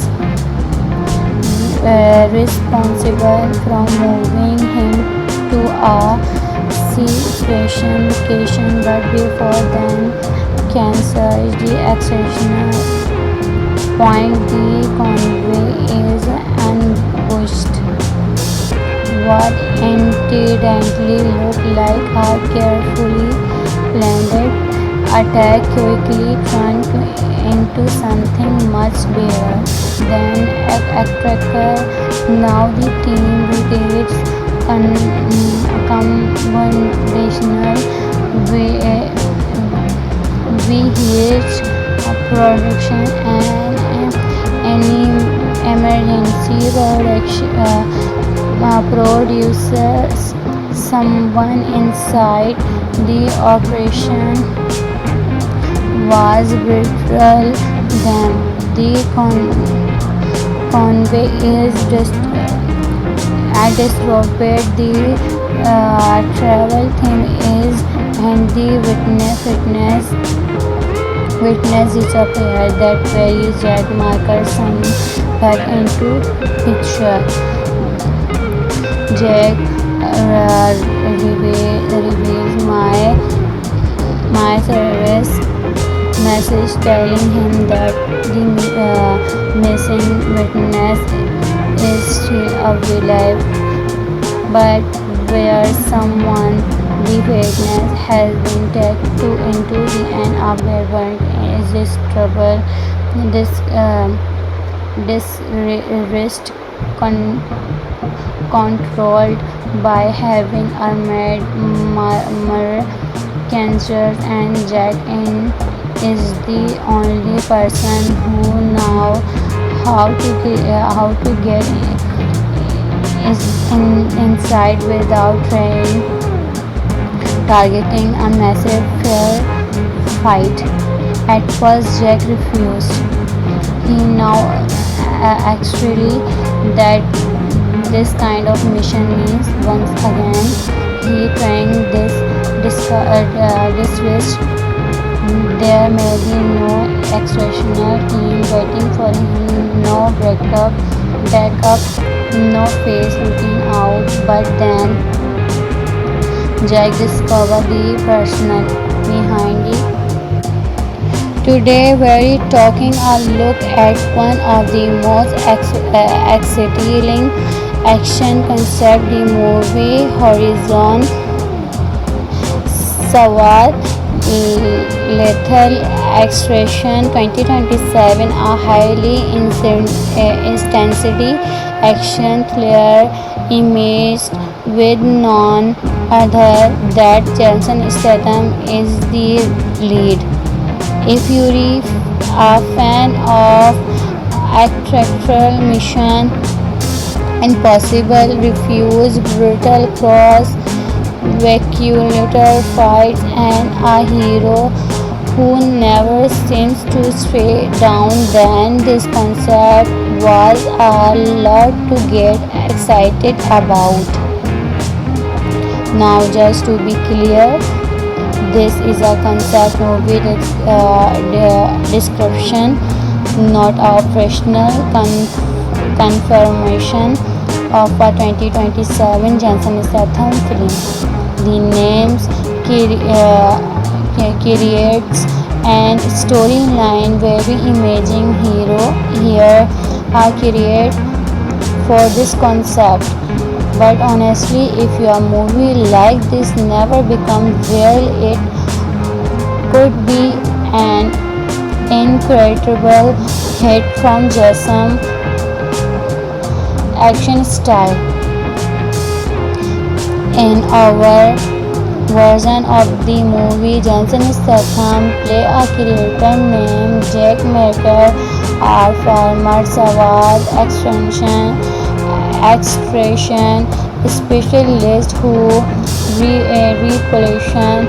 responsible for moving him to a situation location, but before then can search the exceptional point. The convoy is ambushed. What incidentally looked like a carefully planned attack quickly turned into something much bigger than a tracker. Now the team rotates conventional VH production and any emergency producers. Someone inside the operation was brutal. Them. The convoy is disrupted. The travel theme is and the witness disappeared. That very Jack Marker some back into picture. Jack reveals my service message telling him that the missing witness is still alive, but where someone the witness has been taken into the end of their world is this trouble. This wrist controlled by having armed mercenaries, and Jack is the only person who knows how to get inside without targeting a massive fair fight. At first, Jack refused. He now actually that this kind of mission means once again he trying this risk. There may be no exceptional team waiting for him, no backup, no face looking out. But then Jack discovered the person behind it. Today we're taking a look at one of the most exciting action concept, the movie Horizon SWAT Lethal Extraction 2027, a highly intensity action thriller imaged with none other than Jason Statham is the lead. If you're a fan of Actual Mission Impossible, Refuse, brutal cross-speculator fights, and a hero who never seems to stay down, then this concept was a lot to get excited about. Now, just to be clear, this is a concept movie description, not a professional confirmation of a 2027 Jason Statham film. The names, characters, and storyline very amazing hero here are created for this concept. But honestly, if your movie like this never becomes real, it could be an incredible hit from Jason action style. In our version of the movie, Jason Statham play a character named Jack Marker, are farmer Sawad extraction specialist who repollution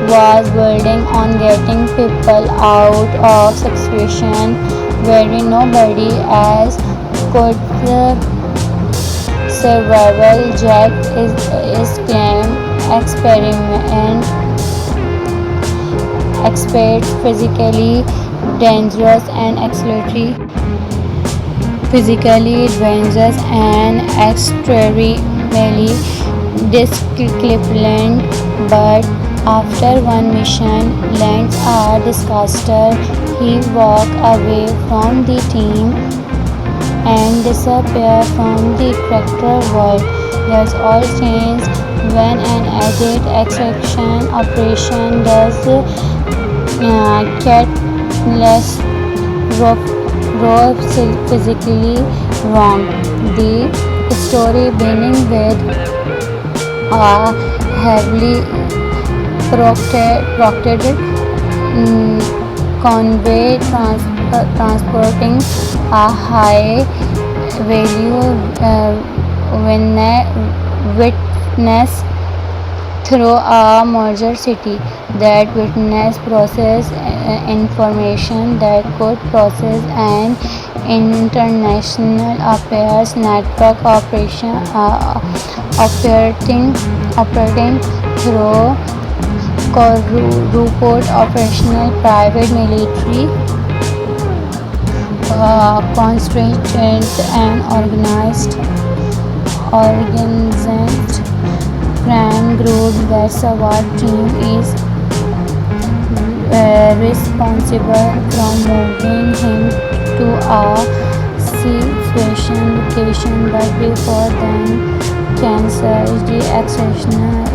was building on getting people out of situation where nobody else could survival. Jack is claim experiment expert physically dangerous and extremely disciplined, but after one mission lands a disaster, he walks away from the team and disappears from the tractor world. That's all changed when an agent extraction operation does get less rough physically wrong. The story beginning with a heavily proctored convey transporting a high value witness through a major city. That witness process information that could process an international affairs network operating through corporate operational private military constraints and organized crime group. The SWAT team is responsible for moving him to a situation location, but before then can search the exceptional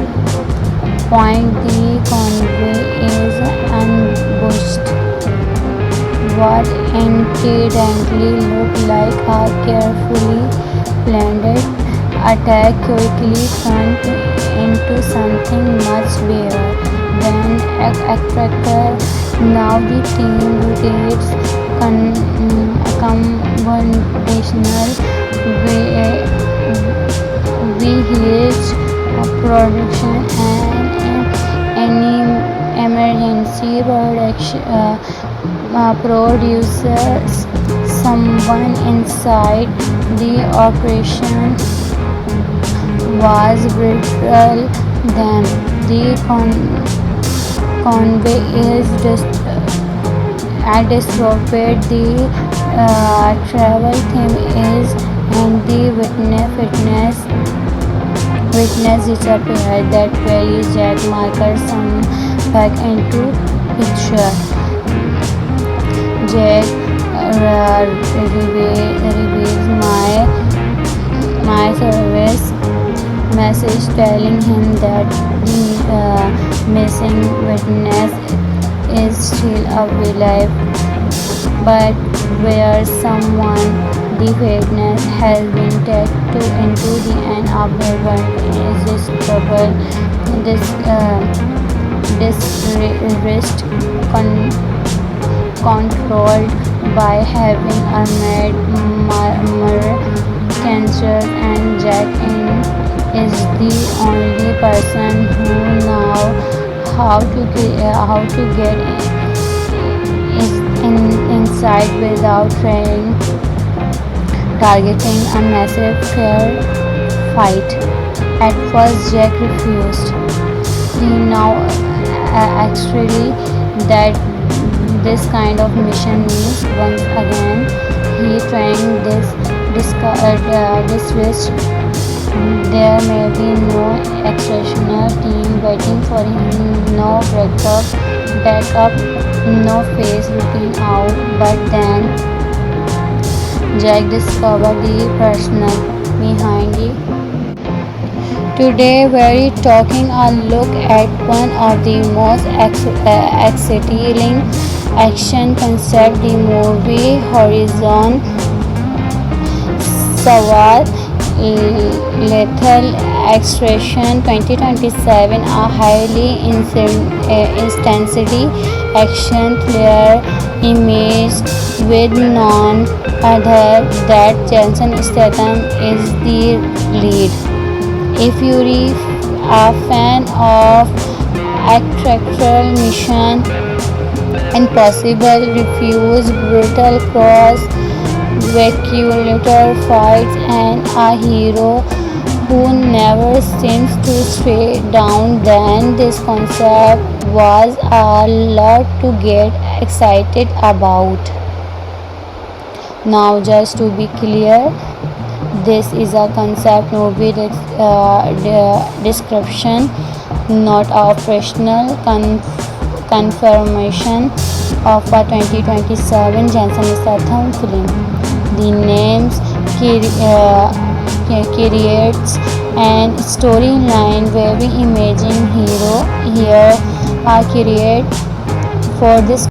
point. The convoy is ambushed. What incidentally looked like a carefully planned attack quickly turned into something much bigger than attractor. Now the team rotates conventional vehicles production and any emergency producers. Someone inside the operation was brutal them. The convoy is disrupted. The travel theme is and the witness disappeared. That very Jack Marker some back into picture. Jack reveals my service message telling him that the missing witness is still alive, but where someone the witness has been taken into the end of the world is this trouble. This wrist controlled by having armed cancer, and Jack is the only person who knows how to get inside without training, targeting a massive fair fight. At first Jack refused. He now actually that this kind of mission means once again he trying this risk. There may be no exceptional team waiting for him, no backup, no face looking out. But then Jack discovered the person behind it. Today we're taking a look at one of the most exciting action concept, the movie Horizon. SWAT Lethal Extraction 2027, a highly intensity action thriller image with none other that Jason Statham is the lead. If you're a fan of Extraction, Mission Impossible, Refuse, brutal cross speculator fights, and a hero who never seems to stay down, then this concept was a lot to get excited about. Now, just to be clear, this is a concept movie description, not a professional confirmation of a 2027 Jason Statham film. The names creates and storyline very imaging hero here are created for this